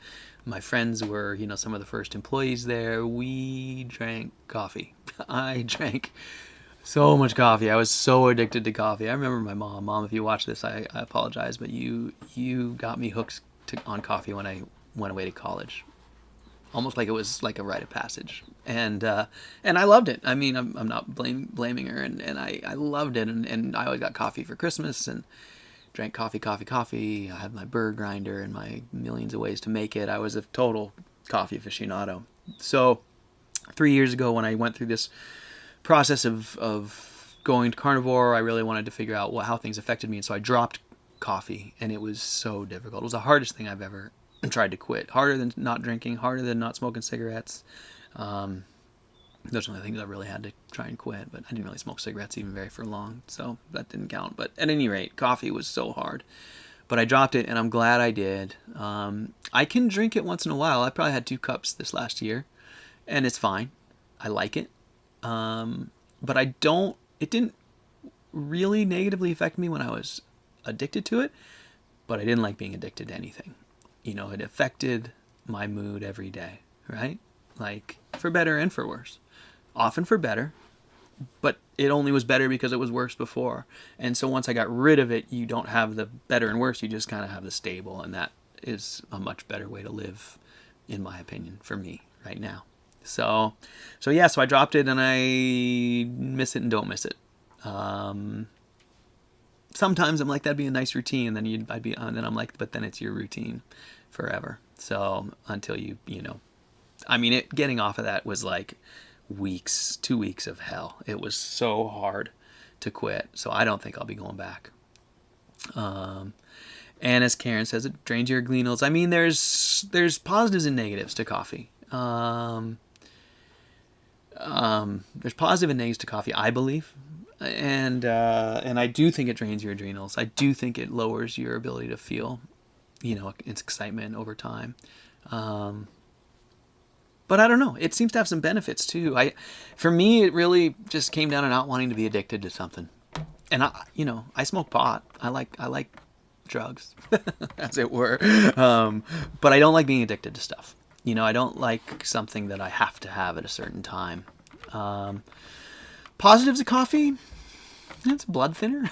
My friends were, some of the first employees there. We drank coffee. I drank so much coffee. I was so addicted to coffee. I remember my mom, if you watch this, I apologize, but you got me hooked on coffee when I went away to college. Almost like it was like a rite of passage. And I loved it. I mean, I'm not blaming her, and I loved it. And I always got coffee for Christmas and drank coffee. I had my burr grinder and my millions of ways to make it. I was a total coffee aficionado. So 3 years ago, when I went through this process of going to carnivore, I really wanted to figure out how things affected me, and so I dropped coffee, and it was so difficult. It was the hardest thing I've ever tried to quit. Harder than not drinking, harder than not smoking cigarettes. Those are the things I really had to try and quit, but I didn't really smoke cigarettes even for long, so that didn't count. But at any rate, coffee was so hard. But I dropped it, and I'm glad I did. I can drink it once in a while. I probably had 2 cups this last year, and it's fine. I like it. But it didn't really negatively affect me when I was addicted to it, but I didn't like being addicted to anything. It affected my mood every day, right? Like, for better and for worse. Often for better, but it only was better because it was worse before. And so once I got rid of it, you don't have the better and worse, you just kind of have the stable, and that is a much better way to live, in my opinion, for me right now. So I dropped it, and I miss it and don't miss it. Sometimes I'm like, that'd be a nice routine, and then then I'm like, but then it's your routine forever. So until you know, I mean, getting off of that was like weeks, 2 weeks of hell. It was so hard to quit. So I don't think I'll be going back. And as Karen says, it drains your adrenals. I mean, there's positives and negatives to coffee. There's positive and negatives to coffee, I believe, and I do think it drains your adrenals. I do think it lowers your ability to feel, its excitement over time. But I don't know. It seems to have some benefits too. For me, it really just came down to not wanting to be addicted to something. And I smoke pot. I like drugs, as it were. But I don't like being addicted to stuff. I don't like something that I have to have at a certain time. Positives of coffee, it's a blood thinner,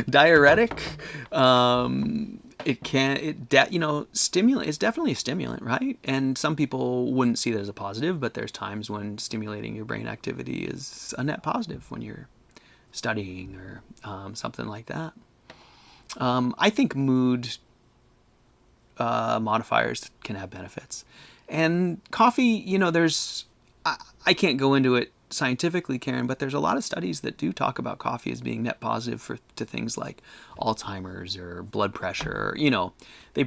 diuretic. Stimulant. It's definitely a stimulant, right? And some people wouldn't see that as a positive, but there's times when stimulating your brain activity is a net positive when you're studying or something like that. I think mood modifiers can have benefits, and coffee. I can't go into it scientifically, Karen, but there's a lot of studies that do talk about coffee as being net positive to things like Alzheimer's or blood pressure.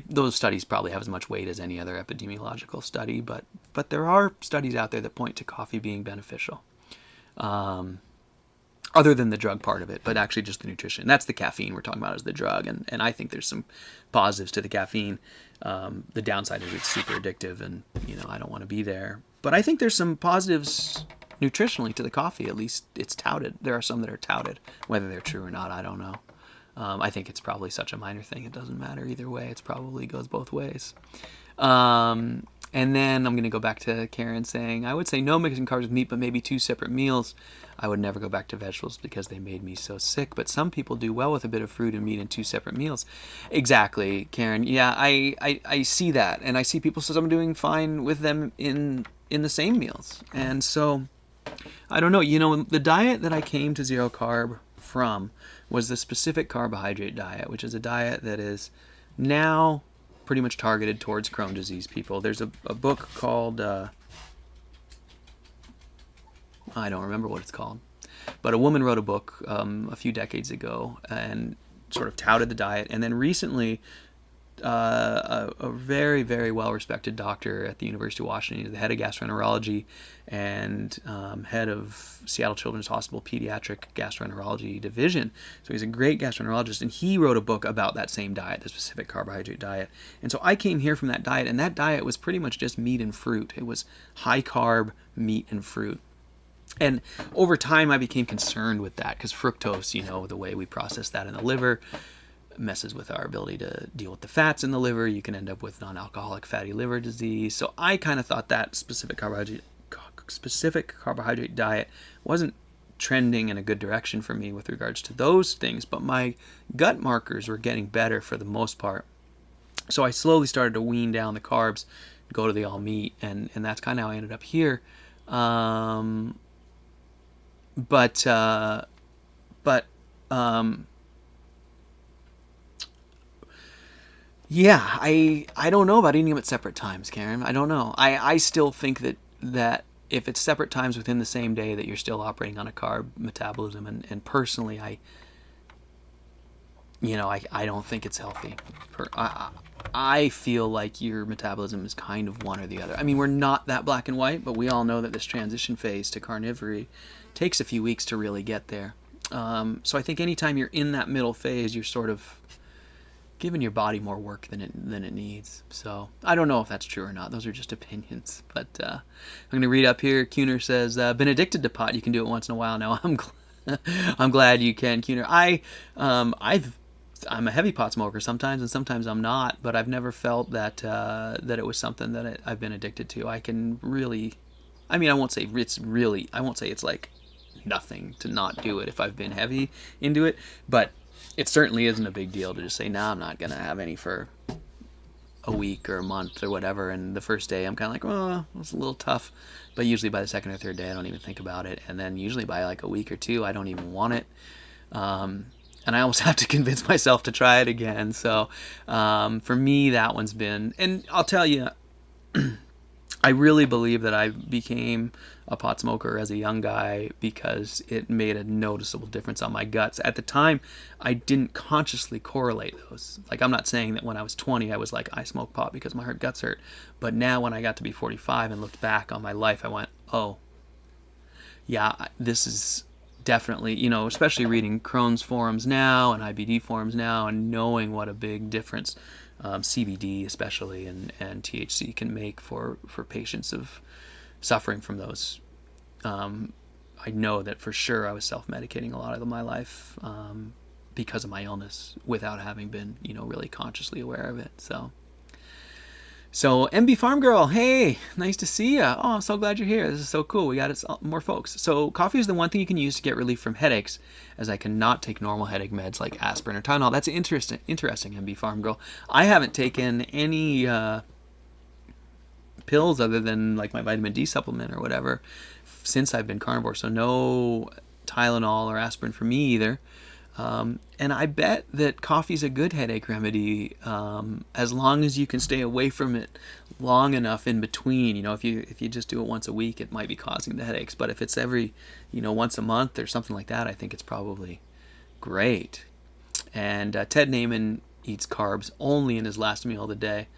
Those studies probably have as much weight as any other epidemiological study, but there are studies out there that point to coffee being beneficial. Other than the drug part of it, but actually just the nutrition. That's the caffeine we're talking about as the drug, and I think there's some positives to the caffeine. The downside is it's super addictive, and I don't want to be there. But I think there's some positives nutritionally to the coffee. At least it's touted. There are some that are touted. Whether they're true or not, I don't know. I think it's probably such a minor thing. It doesn't matter either way. It probably goes both ways. And then I'm going to go back to Karen saying, I would say no mixing carbs with meat, but maybe 2 separate meals. I would never go back to vegetables because they made me so sick. But some people do well with a bit of fruit and meat in 2 separate meals. Exactly, Karen. Yeah, I see that. And I see people, so I'm doing fine with them in the same meals. And so, I don't know. The diet that I came to zero carb from was the specific carbohydrate diet, which is a diet that is now pretty much targeted towards Crohn's disease people. There's a book called, I don't remember what it's called, but a woman wrote a book a few decades ago and sort of touted the diet. And then recently, a very, very well-respected doctor at the University of Washington, the head of gastroenterology and head of Seattle Children's Hospital Pediatric Gastroenterology Division. So he's a great gastroenterologist, and he wrote a book about that same diet, the specific carbohydrate diet. And so I came here from that diet, and that diet was pretty much just meat and fruit. It was high-carb meat and fruit. And over time, I became concerned with that because fructose, the way we process that in the liver, messes with our ability to deal with the fats in the liver. You can end up with non-alcoholic fatty liver disease. So I kind of thought that specific carbohydrate diet wasn't trending in a good direction for me with regards to those things, but my gut markers were getting better for the most part. So I slowly started to wean down the carbs, go to the all meat, and that's kind of how I ended up here. Yeah, I don't know about eating them at separate times, Karen. I don't know. I still think that if it's separate times within the same day that you're still operating on a carb metabolism, and personally, I don't think it's healthy. I feel like your metabolism is kind of one or the other. I mean, we're not that black and white, but we all know that this transition phase to carnivory takes a few weeks to really get there. So I think anytime you're in that middle phase, you're sort of giving your body more work than it needs. So I don't know if that's true or not. Those are just opinions. But I'm going to read up here. Kuhner says, been addicted to pot. You can do it once in a while now. I'm glad you can, Kuhner. I'm a heavy pot smoker sometimes, and sometimes I'm not. But I've never felt that it was something that I've been addicted to. I can really, I won't say it's like nothing to not do it if I've been heavy into it, but it certainly isn't a big deal to just say, nah, I'm not going to have any for a week or a month or whatever. And the first day I'm kind of like, oh, it's a little tough. But usually by the second or third day, I don't even think about it. And then usually by like a week or two, I don't even want it. and I almost have to convince myself to try it again. So for me, that one's been, and I'll tell you, I really believe that I became a pot smoker as a young guy because it made a noticeable difference on my guts. At the time, I didn't consciously correlate those. Like, I'm not saying that when I was 20, I was like, I smoke pot because my guts hurt. But now when I got to be 45 and looked back on my life, I went, oh, yeah, this is definitely, especially reading Crohn's forums now and IBD forums now and knowing what a big difference CBD especially and THC can make for patients of suffering from those. I know that for sure I was self-medicating a lot of my life because of my illness without having been, really consciously aware of it. So MB Farm Girl, hey, nice to see you. Oh, I'm so glad you're here. This is so cool. We got more folks. So coffee is the one thing you can use to get relief from headaches, as I cannot take normal headache meds like aspirin or Tylenol. That's interesting, MB Farm Girl. I haven't taken any pills other than like my vitamin D supplement or whatever since I've been carnivore. So no Tylenol or aspirin for me either. And I bet that coffee's a good headache remedy as long as you can stay away from it long enough in between. If you just do it once a week, it might be causing the headaches. But if it's every, once a month or something like that, I think it's probably great. And Ted Naiman eats carbs only in his last meal of the day.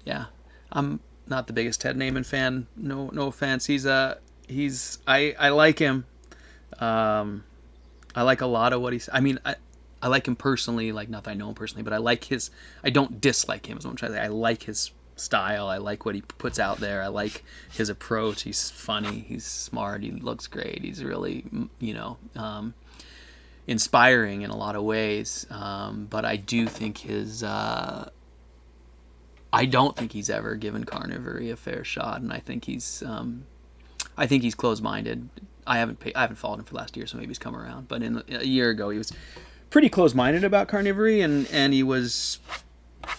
Yeah, I'm not the biggest Ted Naiman fan. No offense. I like him. I like a lot of what he's. I mean, I like him personally. Like, not that I know him personally, but I like his. I don't dislike him. Is what I'm trying to say. I like his style. I like what he puts out there. I like his approach. He's funny. He's smart. He looks great. He's really, inspiring in a lot of ways. But I do think I don't think he's ever given carnivory a fair shot, and I think he's closed-minded. I haven't followed him for last year, so maybe he's come around. But a year ago, he was pretty close-minded about carnivory, and he was.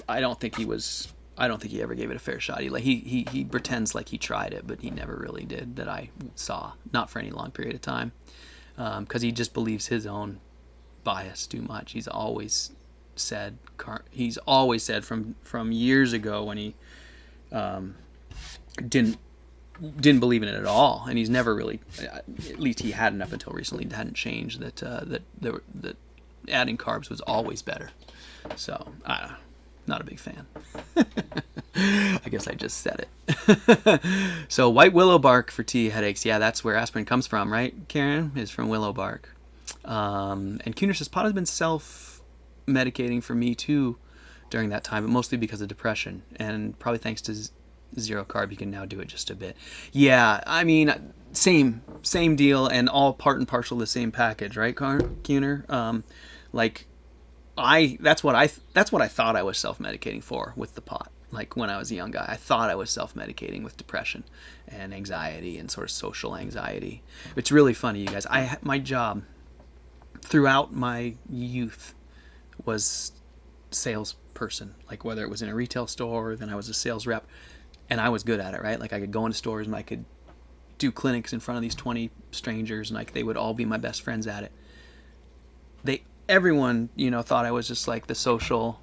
I don't think he ever gave it a fair shot. He pretends like he tried it, but he never really did that I saw. Not for any long period of time, because he just believes his own bias too much. He's always said from years ago when he didn't believe in it at all, and he's never really, at least he hadn't up until recently, hadn't changed that adding carbs was always better. So not a big fan. I guess I just said it. So white willow bark for tea headaches. Yeah, that's where aspirin comes from, right, Karen? Is from willow bark. And Kuhner says pot has been self-medicating for me too during that time, but mostly because of depression, and probably thanks to zero carb, you can now do it just a bit. Yeah, I mean, same deal, and all part and parcel of the same package, right, Kuhner? That's what I thought I was self-medicating for with the pot. Like when I was a young guy, I thought I was self-medicating with depression and anxiety and sort of social anxiety. It's really funny, you guys. My job throughout my youth was salesperson, like whether it was in a retail store or then I was a sales rep. And I was good at it, right? Like I could go into stores and I could do clinics in front of these 20 strangers, and like they would all be my best friends at it. Everyone, thought I was just like the social.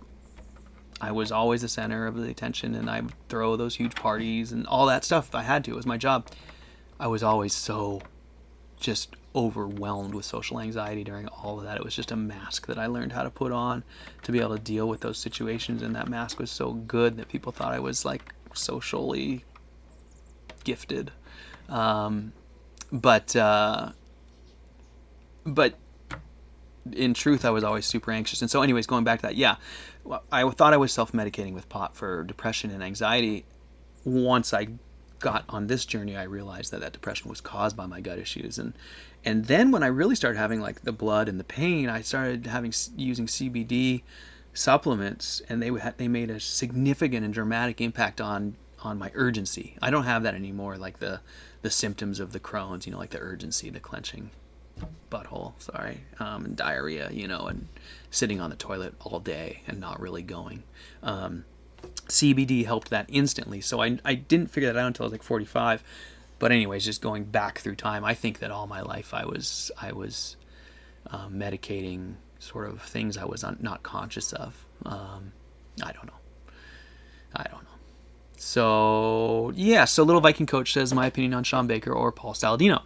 I was always the center of the attention, and I would throw those huge parties and all that stuff if I had to. It was my job. I was always so just overwhelmed with social anxiety during all of that. It was just a mask that I learned how to put on to be able to deal with those situations, and that mask was so good that people thought I was like socially gifted, but in truth I was always super anxious. And so anyways, going back to that, yeah, I thought I was self-medicating with pot for depression and anxiety. Once I got on this journey, I realized that depression was caused by my gut issues, and then when I really started having like the blood and the pain, I started using CBD supplements, and they made a significant and dramatic impact on my urgency. I don't have that anymore, like the symptoms of the Crohn's, like the urgency, the clenching butthole, and diarrhea, and sitting on the toilet all day and not really going. CBD helped that instantly, so I didn't figure that out until I was like 45. But anyways, just going back through time, I think that all my life I was medicating sort of things I was not conscious of. I don't know. I don't know. So, yeah, so Little Viking Coach says my opinion on Shaun Baker or Paul Saladino.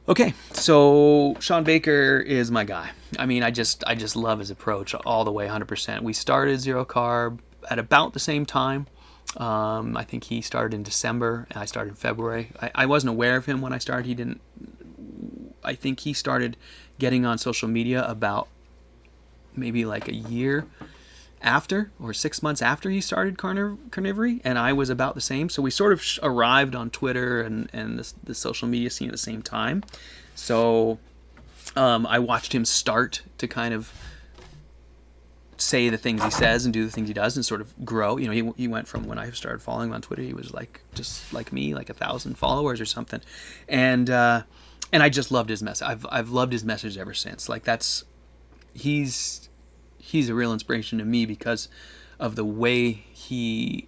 Okay, so Shaun Baker is my guy. I mean, I just love his approach all the way, 100%. We started Zero Carb at about the same time. I think he started in December, and I started in February. I wasn't aware of him when I started. I think he started getting on social media about maybe like a year after, or 6 months after he started carnivory, and I was about the same. So we sort of arrived on Twitter and the social media scene at the same time. So I watched him start to kind of say the things he says and do the things he does and sort of grow. You know, he went from when I started following him on Twitter, he was like just like me, like 1,000 followers or something, and I just loved his message. I've loved his message ever since. Like he's a real inspiration to me because of the way he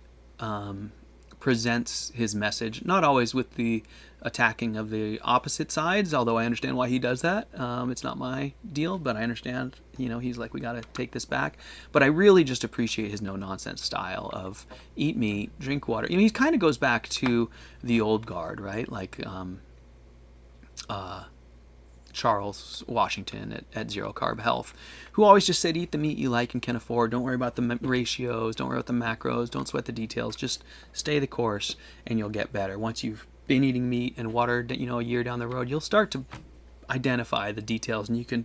presents his message. Not always with the attacking of the opposite sides, although I understand why he does that. It's not my deal, but I understand. You know, he's like, we got to take this back. But I really just appreciate his no-nonsense style of eat meat, drink water. You know, he kind of goes back to the old guard, right? Like Charles Washington at Zero Carb Health, who always just said, eat the meat you like and can afford. Don't worry about the ratios. Don't worry about the macros. Don't sweat the details. Just stay the course and you'll get better. Once you've been eating meat and water, you know, a year down the road, you'll start to identify the details and you can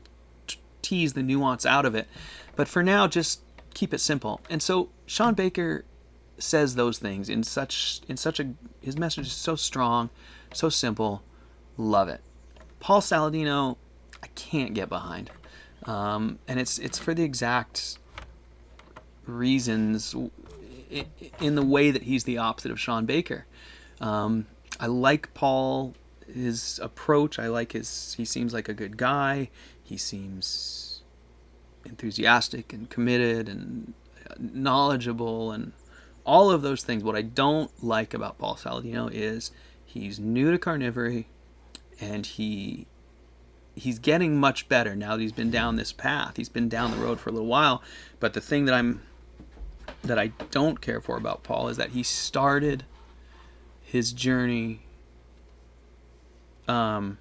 tease the nuance out of it. But for now, just keep it simple. And so Shaun Baker says those things in such a, his message is so strong, so simple. Love it. Paul Saladino, I can't get behind, and it's for the exact reasons in the way that he's the opposite of Shaun Baker. I like Paul, his approach. I like he seems like a good guy. He seems enthusiastic and committed and knowledgeable and all of those things. What I don't like about Paul Saladino is he's new to carnivory. And he's getting much better now that he's been down this path. He's been down the road for a little while. But the thing that I don't care for about Paul is that he started his journey, and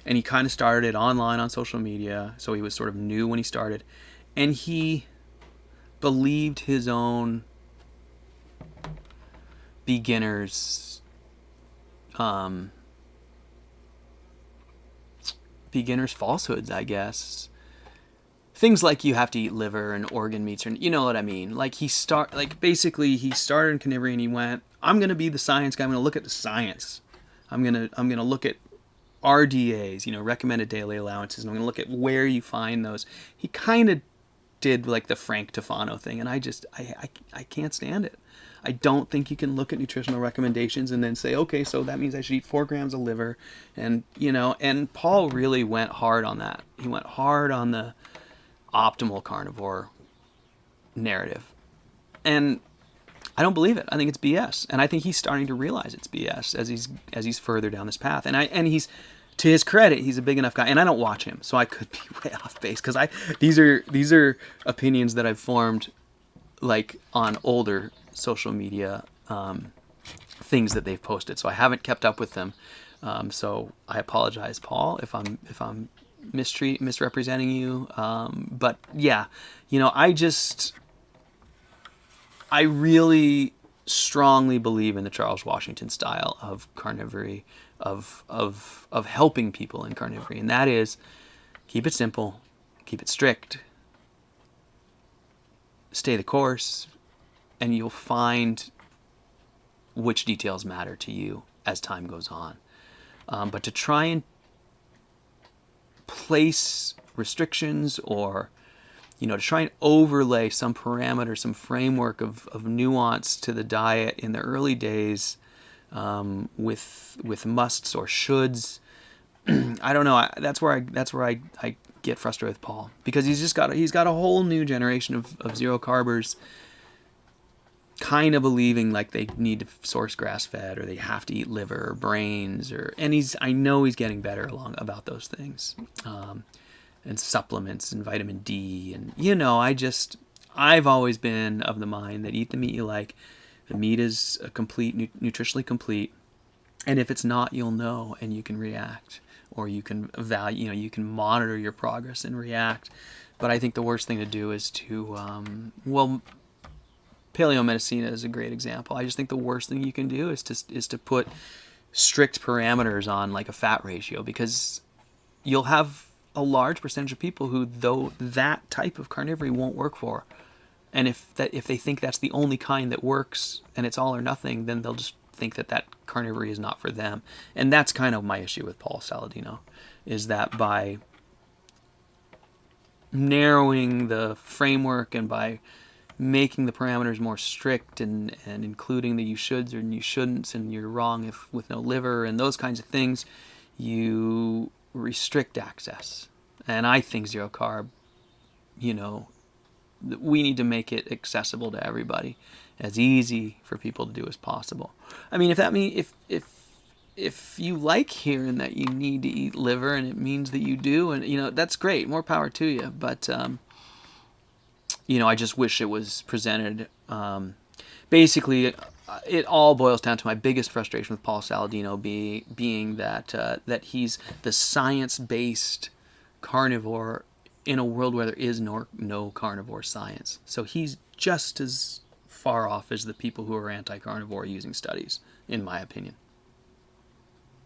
he kind of started it online on social media. So he was sort of new when he started, and he believed his own beginners falsehoods, I guess. Things like you have to eat liver and organ meats, or you know what I mean. Like basically he started in carnivory and he went, I'm gonna be the science guy. I'm gonna look at the science. I'm gonna look at RDAs, you know, recommended daily allowances, and I'm gonna look at where you find those. He kind of did like the Frank Tufano thing, and I can't stand it. I don't think you can look at nutritional recommendations and then say, okay, so that means I should eat 4 grams of liver. And, you know, and Paul really went hard on that. He went hard on the optimal carnivore narrative. And I don't believe it. I think it's BS. And I think he's starting to realize it's BS as he's further down this path. And he's, to his credit, he's a big enough guy. And I don't watch him, so I could be way off base because these are opinions that I've formed like on older social media things that they've posted, so I haven't kept up with them. So I apologize, Paul, if I'm misrepresenting you. But yeah, you know, I really strongly believe in the Charles Washington style of carnivory, of helping people in carnivory, and that is keep it simple, keep it strict, stay the course, and you'll find which details matter to you as time goes on. But to try and place restrictions or, you know, to try and overlay some parameter, some framework of nuance to the diet in the early days with musts or shoulds, I don't know. That's where I get frustrated with Paul, because he's got a whole new generation of zero carbers kind of believing like they need to source grass-fed or they have to eat liver or brains, and I know he's getting better along about those things, and supplements and vitamin D, and I've always been of the mind that eat the meat you like. The meat is a complete, nutritionally complete, and if it's not, you'll know, and you can react, or you can you can monitor your progress and react. But I think the worst thing to do is to, Paleomedicina is a great example. I just think the worst thing you can do is to put strict parameters on like a fat ratio, because you'll have a large percentage of people who, though, that type of carnivory won't work for. And if they think that's the only kind that works and it's all or nothing, then they'll just think that carnivory is not for them. And that's kind of my issue with Paul Saladino, is that by narrowing the framework and by making the parameters more strict and including the you shoulds and you shouldn'ts and you're wrong if with no liver and those kinds of things, you restrict access. And I think zero carb, we need to make it accessible to everybody, as easy for people to do as possible. I mean, if that means if you like hearing that you need to eat liver and it means that you do, and that's great, more power to you. But I just wish it was presented. Basically, it all boils down to my biggest frustration with Paul Saladino being that he's the science-based carnivore in a world where there is no carnivore science. So he's just as far off as the people who are anti-carnivore using studies, in my opinion.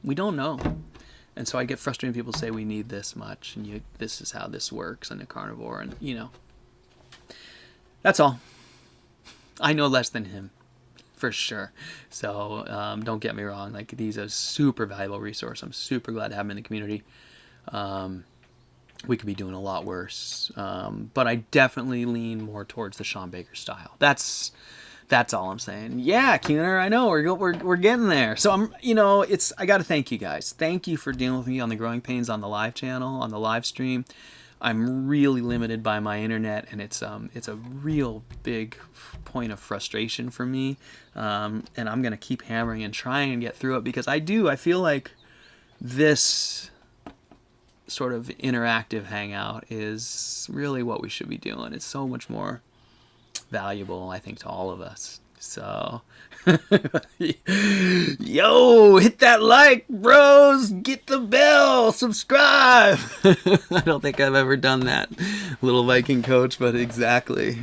We don't know. And so I get frustrated when people say we need this much, and this is how this works in a carnivore, and that's all. I know less than him, for sure. So don't get me wrong. Like, he's a super valuable resource. I'm super glad to have him in the community. We could be doing a lot worse. But I definitely lean more towards the Shaun Baker style. That's all I'm saying. Yeah, Keener, I know we're getting there. So I got to thank you guys. Thank you for dealing with me on the growing pains on the live channel, on the live stream. I'm really limited by my internet, and it's a real big point of frustration for me. And I'm gonna keep hammering and trying and get through it, because I feel like this sort of interactive hangout is really what we should be doing. It's so much more valuable, I think, to all of us. So, yo, hit that like, bros, get the bell, subscribe. I don't think I've ever done that, little Viking coach, but exactly.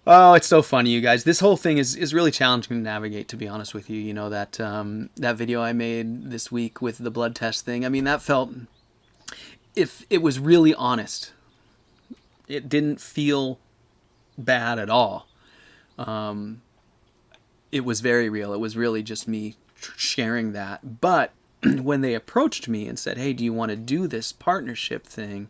Oh, it's so funny, you guys. This whole thing is really challenging to navigate, to be honest with you. That video I made this week with the blood test thing, I mean, that felt, if it was really honest, it didn't feel bad at all. It was very real. It was really just me sharing that. But when they approached me and said, hey, do you want to do this partnership thing?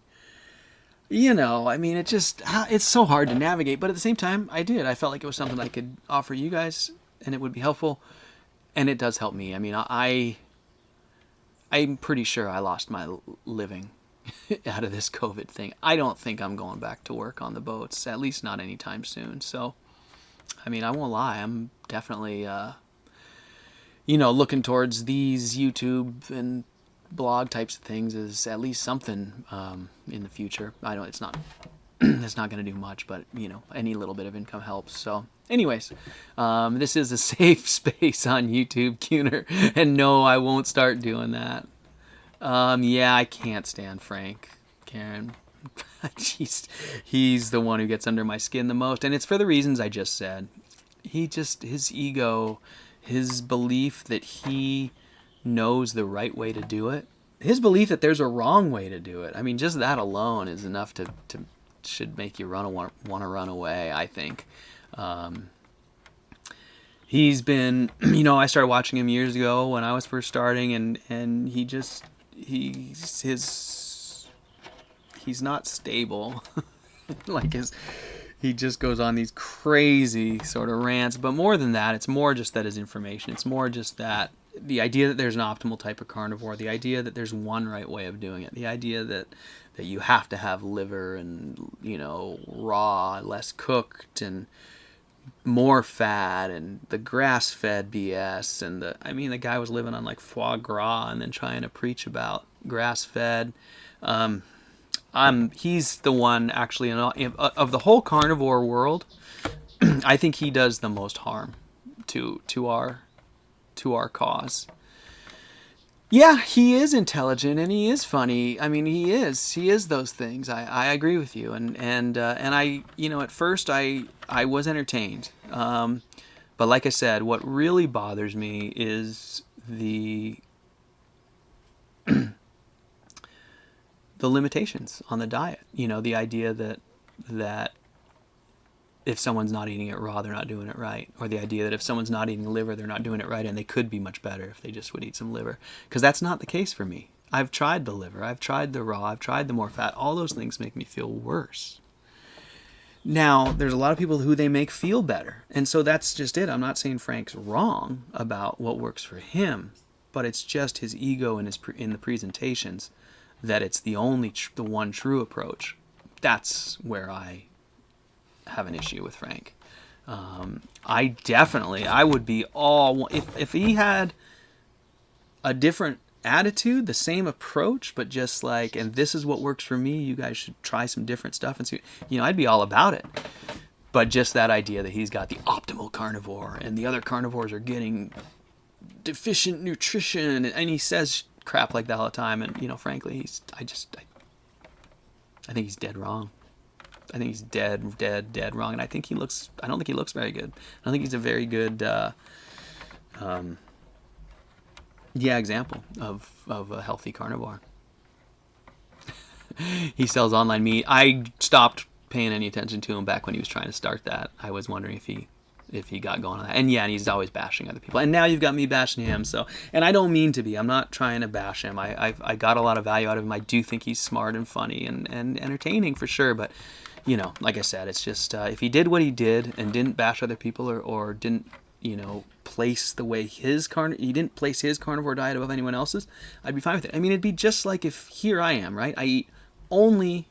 I mean, it's so hard to navigate. But at the same time, I did. I felt like it was something I could offer you guys, and it would be helpful. And it does help me. I mean, I'm pretty sure I lost my living out of this COVID thing. I don't think I'm going back to work on the boats, at least not anytime soon. So, I mean, I won't lie. I'm definitely, looking towards these YouTube and blog types of things as at least something in the future. It's not it's not going to do much, but any little bit of income helps. So anyways, this is a safe space on YouTube, Cuner, and no, I won't start doing that. Yeah, I can't stand Frank, Karen. He's the one who gets under my skin the most, and it's for the reasons I just said. His ego, his belief that he knows the right way to do it, his belief that there's a wrong way to do it. I mean, just that alone is enough to should make you want to run away, I think. He's been, I started watching him years ago when I was first starting, and he's not stable. He just goes on these crazy sort of rants, but more than that, it's more just that his information. It's more just that the idea that there's an optimal type of carnivore, the idea that there's one right way of doing it, the idea that you have to have liver and, raw, less cooked, and more fat, and the grass-fed BS, and the guy was living on like foie gras and then trying to preach about grass-fed. He's the one actually of the whole carnivore world. I think he does the most harm to our cause. Yeah, he is intelligent and he is funny. I mean, he is those things. I agree with you. And I, at first I was entertained. But like I said, what really bothers me is the limitations on the diet. The idea that if someone's not eating it raw, they're not doing it right. Or the idea that if someone's not eating liver, they're not doing it right, and they could be much better if they just would eat some liver. Because that's not the case for me. I've tried the liver, I've tried the raw, I've tried the more fat. All those things make me feel worse. Now, there's a lot of people who they make feel better. And so that's just it. I'm not saying Frank's wrong about what works for him, but it's just his ego in the presentations that it's the one true approach. That's where I have an issue with Frank. I would be all, if he had a different attitude, the same approach, but just like, and this is what works for me, you guys should try some different stuff and see, I'd be all about it. But just that idea that he's got the optimal carnivore and the other carnivores are getting deficient nutrition, and he says crap like that all the time, and frankly, I think he's dead wrong. I think he's dead wrong, and I don't think he looks very good. I don't think he's a very good example of a healthy carnivore. He sells online meat. I stopped paying any attention to him back when he was trying to start that. I was wondering if he got going on that. And he's always bashing other people. And now you've got me bashing him. So, and I don't mean to be. I'm not trying to bash him. I got a lot of value out of him. I do think he's smart and funny and entertaining for sure. But like I said, it's just if he did what he did and didn't bash other people or didn't place the way he didn't place his carnivore diet above anyone else's, I'd be fine with it. I mean, it'd be just like if here I am, right? I eat only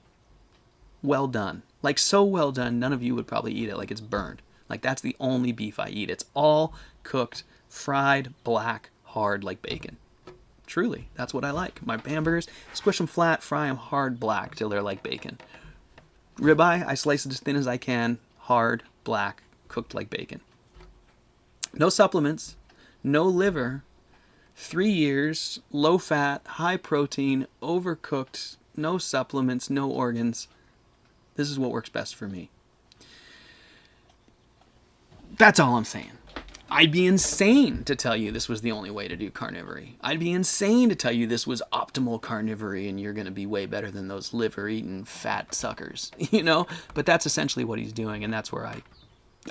well done, like so well done, none of you would probably eat it, like it's burned. Like that's the only beef I eat. It's all cooked, fried, black, hard like bacon. Truly, that's what I like. My hamburgers, squish them flat, fry them hard black till they're like bacon. Ribeye, I slice it as thin as I can, hard, black, cooked like bacon. No supplements, no liver, 3 years, low fat, high protein, overcooked, no supplements, no organs. This is what works best for me. That's all I'm saying. I'd be insane to tell you this was the only way to do carnivory. I'd be insane to tell you this was optimal carnivory and you're going to be way better than those liver-eating fat suckers, But that's essentially what he's doing, and that's where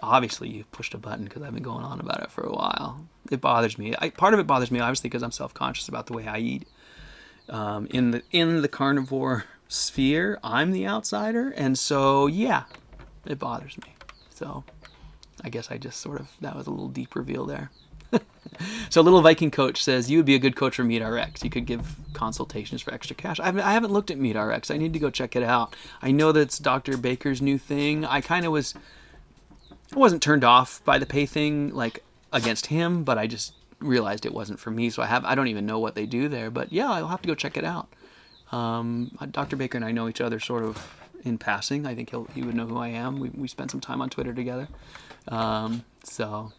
obviously you've pushed a button because I've been going on about it for a while. It bothers me. Part of it bothers me, obviously, because I'm self-conscious about the way I eat. In the carnivore sphere, I'm the outsider, and so, it bothers me. So I guess that was a little deep reveal there. So Little Viking Coach says, you would be a good coach for MeatRx. You could give consultations for extra cash. I haven't looked at MeatRx. I need to go check it out. I know that's Dr. Baker's new thing. I wasn't turned off by the pay thing, like against him, but I just realized it wasn't for me. So I don't even know what they do there, but I'll have to go check it out. Dr. Baker and I know each other sort of in passing. I think he would know who I am. We spent some time on Twitter together. So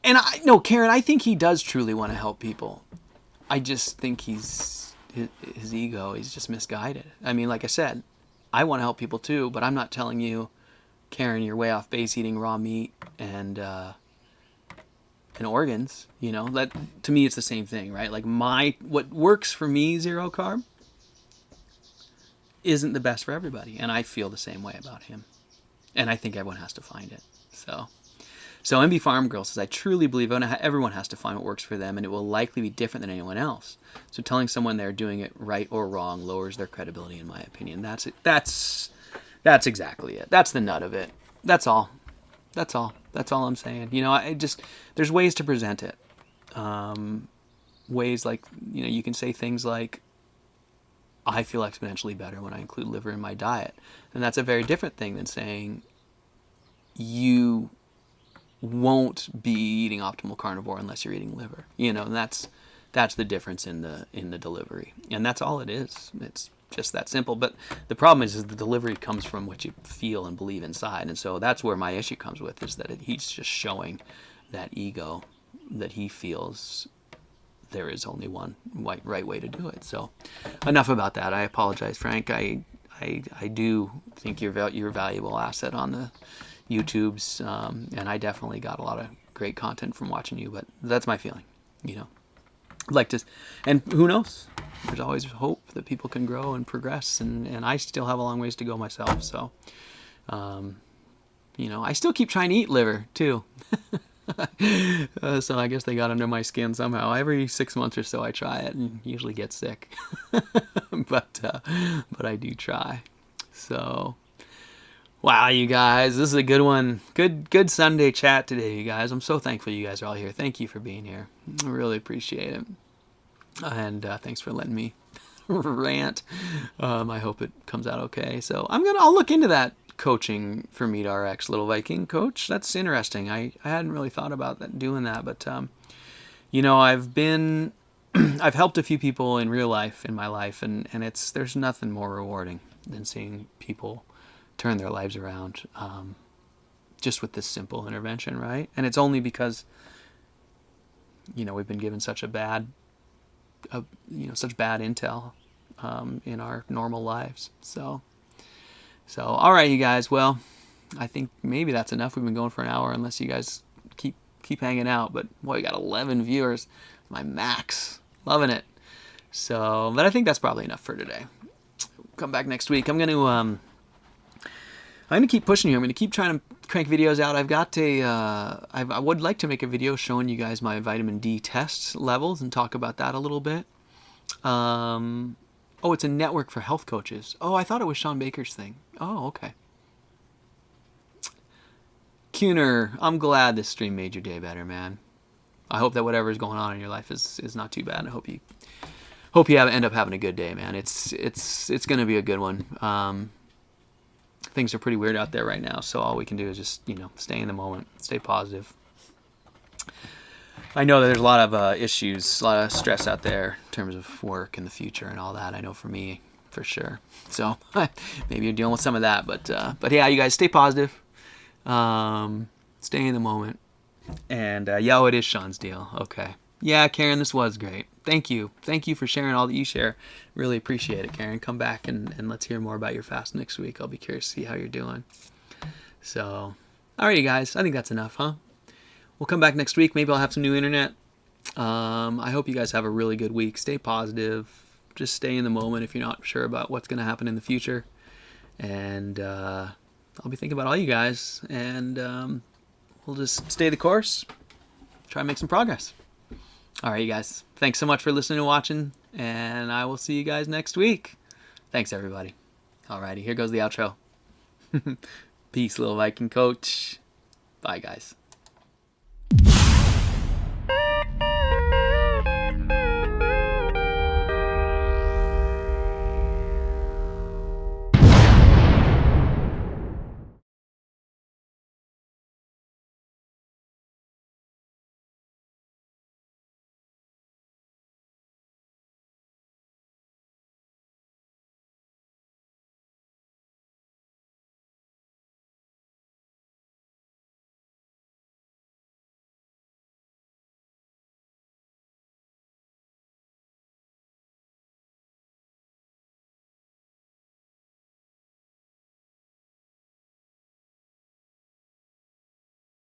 and Karen, I think he does truly want to help people. I just think his ego is just misguided. I mean, like I said, I want to help people too, but I'm not telling you, Karen, you're way off base eating raw meat and organs. That to me it's the same thing, right? Like what works for me, 0 carb, isn't the best for everybody, and I feel the same way about him. And I think everyone has to find it. So MB Farm Girl says, I truly believe everyone has to find what works for them, and it will likely be different than anyone else. So telling someone they're doing it right or wrong lowers their credibility, in my opinion. That's it. That's exactly it. That's the nut of it. That's all. That's all I'm saying. You know, there's ways to present it. Ways like, you know, you can say things like, I feel exponentially better when I include liver in my diet. And that's a very different thing than saying you won't be eating optimal carnivore unless you're eating liver. You know, and that's the difference in the delivery. And that's all it is. It's just that simple. But the problem is the delivery comes from what you feel and believe inside. And so that's where my issue comes with, is that he's just showing that ego that he feels there is only one right way to do it. So enough about that. I apologize, Frank. I do think you're a valuable asset on the YouTubes, and I definitely got a lot of great content from watching you, but that's my feeling, you know. I'd like to, and who knows? There's always hope that people can grow and progress, and I still have a long ways to go myself, so, you know, I still keep trying to eat liver, too. So I guess they got under my skin somehow. Every 6 months or so I try it and usually get sick. but I do try. So, wow, you guys, this is a good one. Good Sunday chat today, you guys. I'm so thankful you guys are all here. Thank you for being here. I really appreciate it. And thanks for letting me rant. I hope it comes out okay. So I'll look into that coaching for Meat RX, Little Viking coach. That's interesting. I hadn't really thought about doing that, but you know, I've helped a few people in real life in my life, and there's nothing more rewarding than seeing people turn their lives around, just with this simple intervention, right? And it's only because, you know, we've been given such bad intel in our normal lives. So, all right, you guys. Well, I think maybe that's enough. We've been going for an hour, unless you guys keep hanging out. But boy, we got 11 viewers, my max. Loving it. So, but I think that's probably enough for today. Come back next week. I'm gonna keep pushing here. I'm gonna keep trying to crank videos out. I would like to make a video showing you guys my vitamin D test levels and talk about that a little bit. Oh, it's a network for health coaches. Oh, I thought it was Shaun Baker's thing. Oh, okay. Kuhner, I'm glad this stream made your day better, man. I hope that whatever's going on in your life is not too bad. I hope you end up having a good day, man. It's gonna be a good one. Things are pretty weird out there right now, so all we can do is just, you know, stay in the moment, stay positive. I know that there's a lot of issues, a lot of stress out there in terms of work and the future and all that. I know for me, for sure. So maybe you're dealing with some of that, but yeah, you guys stay positive, stay in the moment, and it is Shaun's deal. Okay, yeah, Karen, this was great. Thank you for sharing all that you share. Really appreciate it, Karen. Come back and let's hear more about your fast next week. I'll be curious to see how you're doing. So, alrighty, guys, I think that's enough, huh? We'll come back next week. Maybe I'll have some new internet. I hope you guys have a really good week. Stay positive. Just stay in the moment if you're not sure about what's going to happen in the future. And I'll be thinking about all you guys. And we'll just stay the course. Try and make some progress. All right, you guys. Thanks so much for listening and watching. And I will see you guys next week. Thanks, everybody. Alrighty, here goes the outro. Peace, Little Viking Coach. Bye, guys.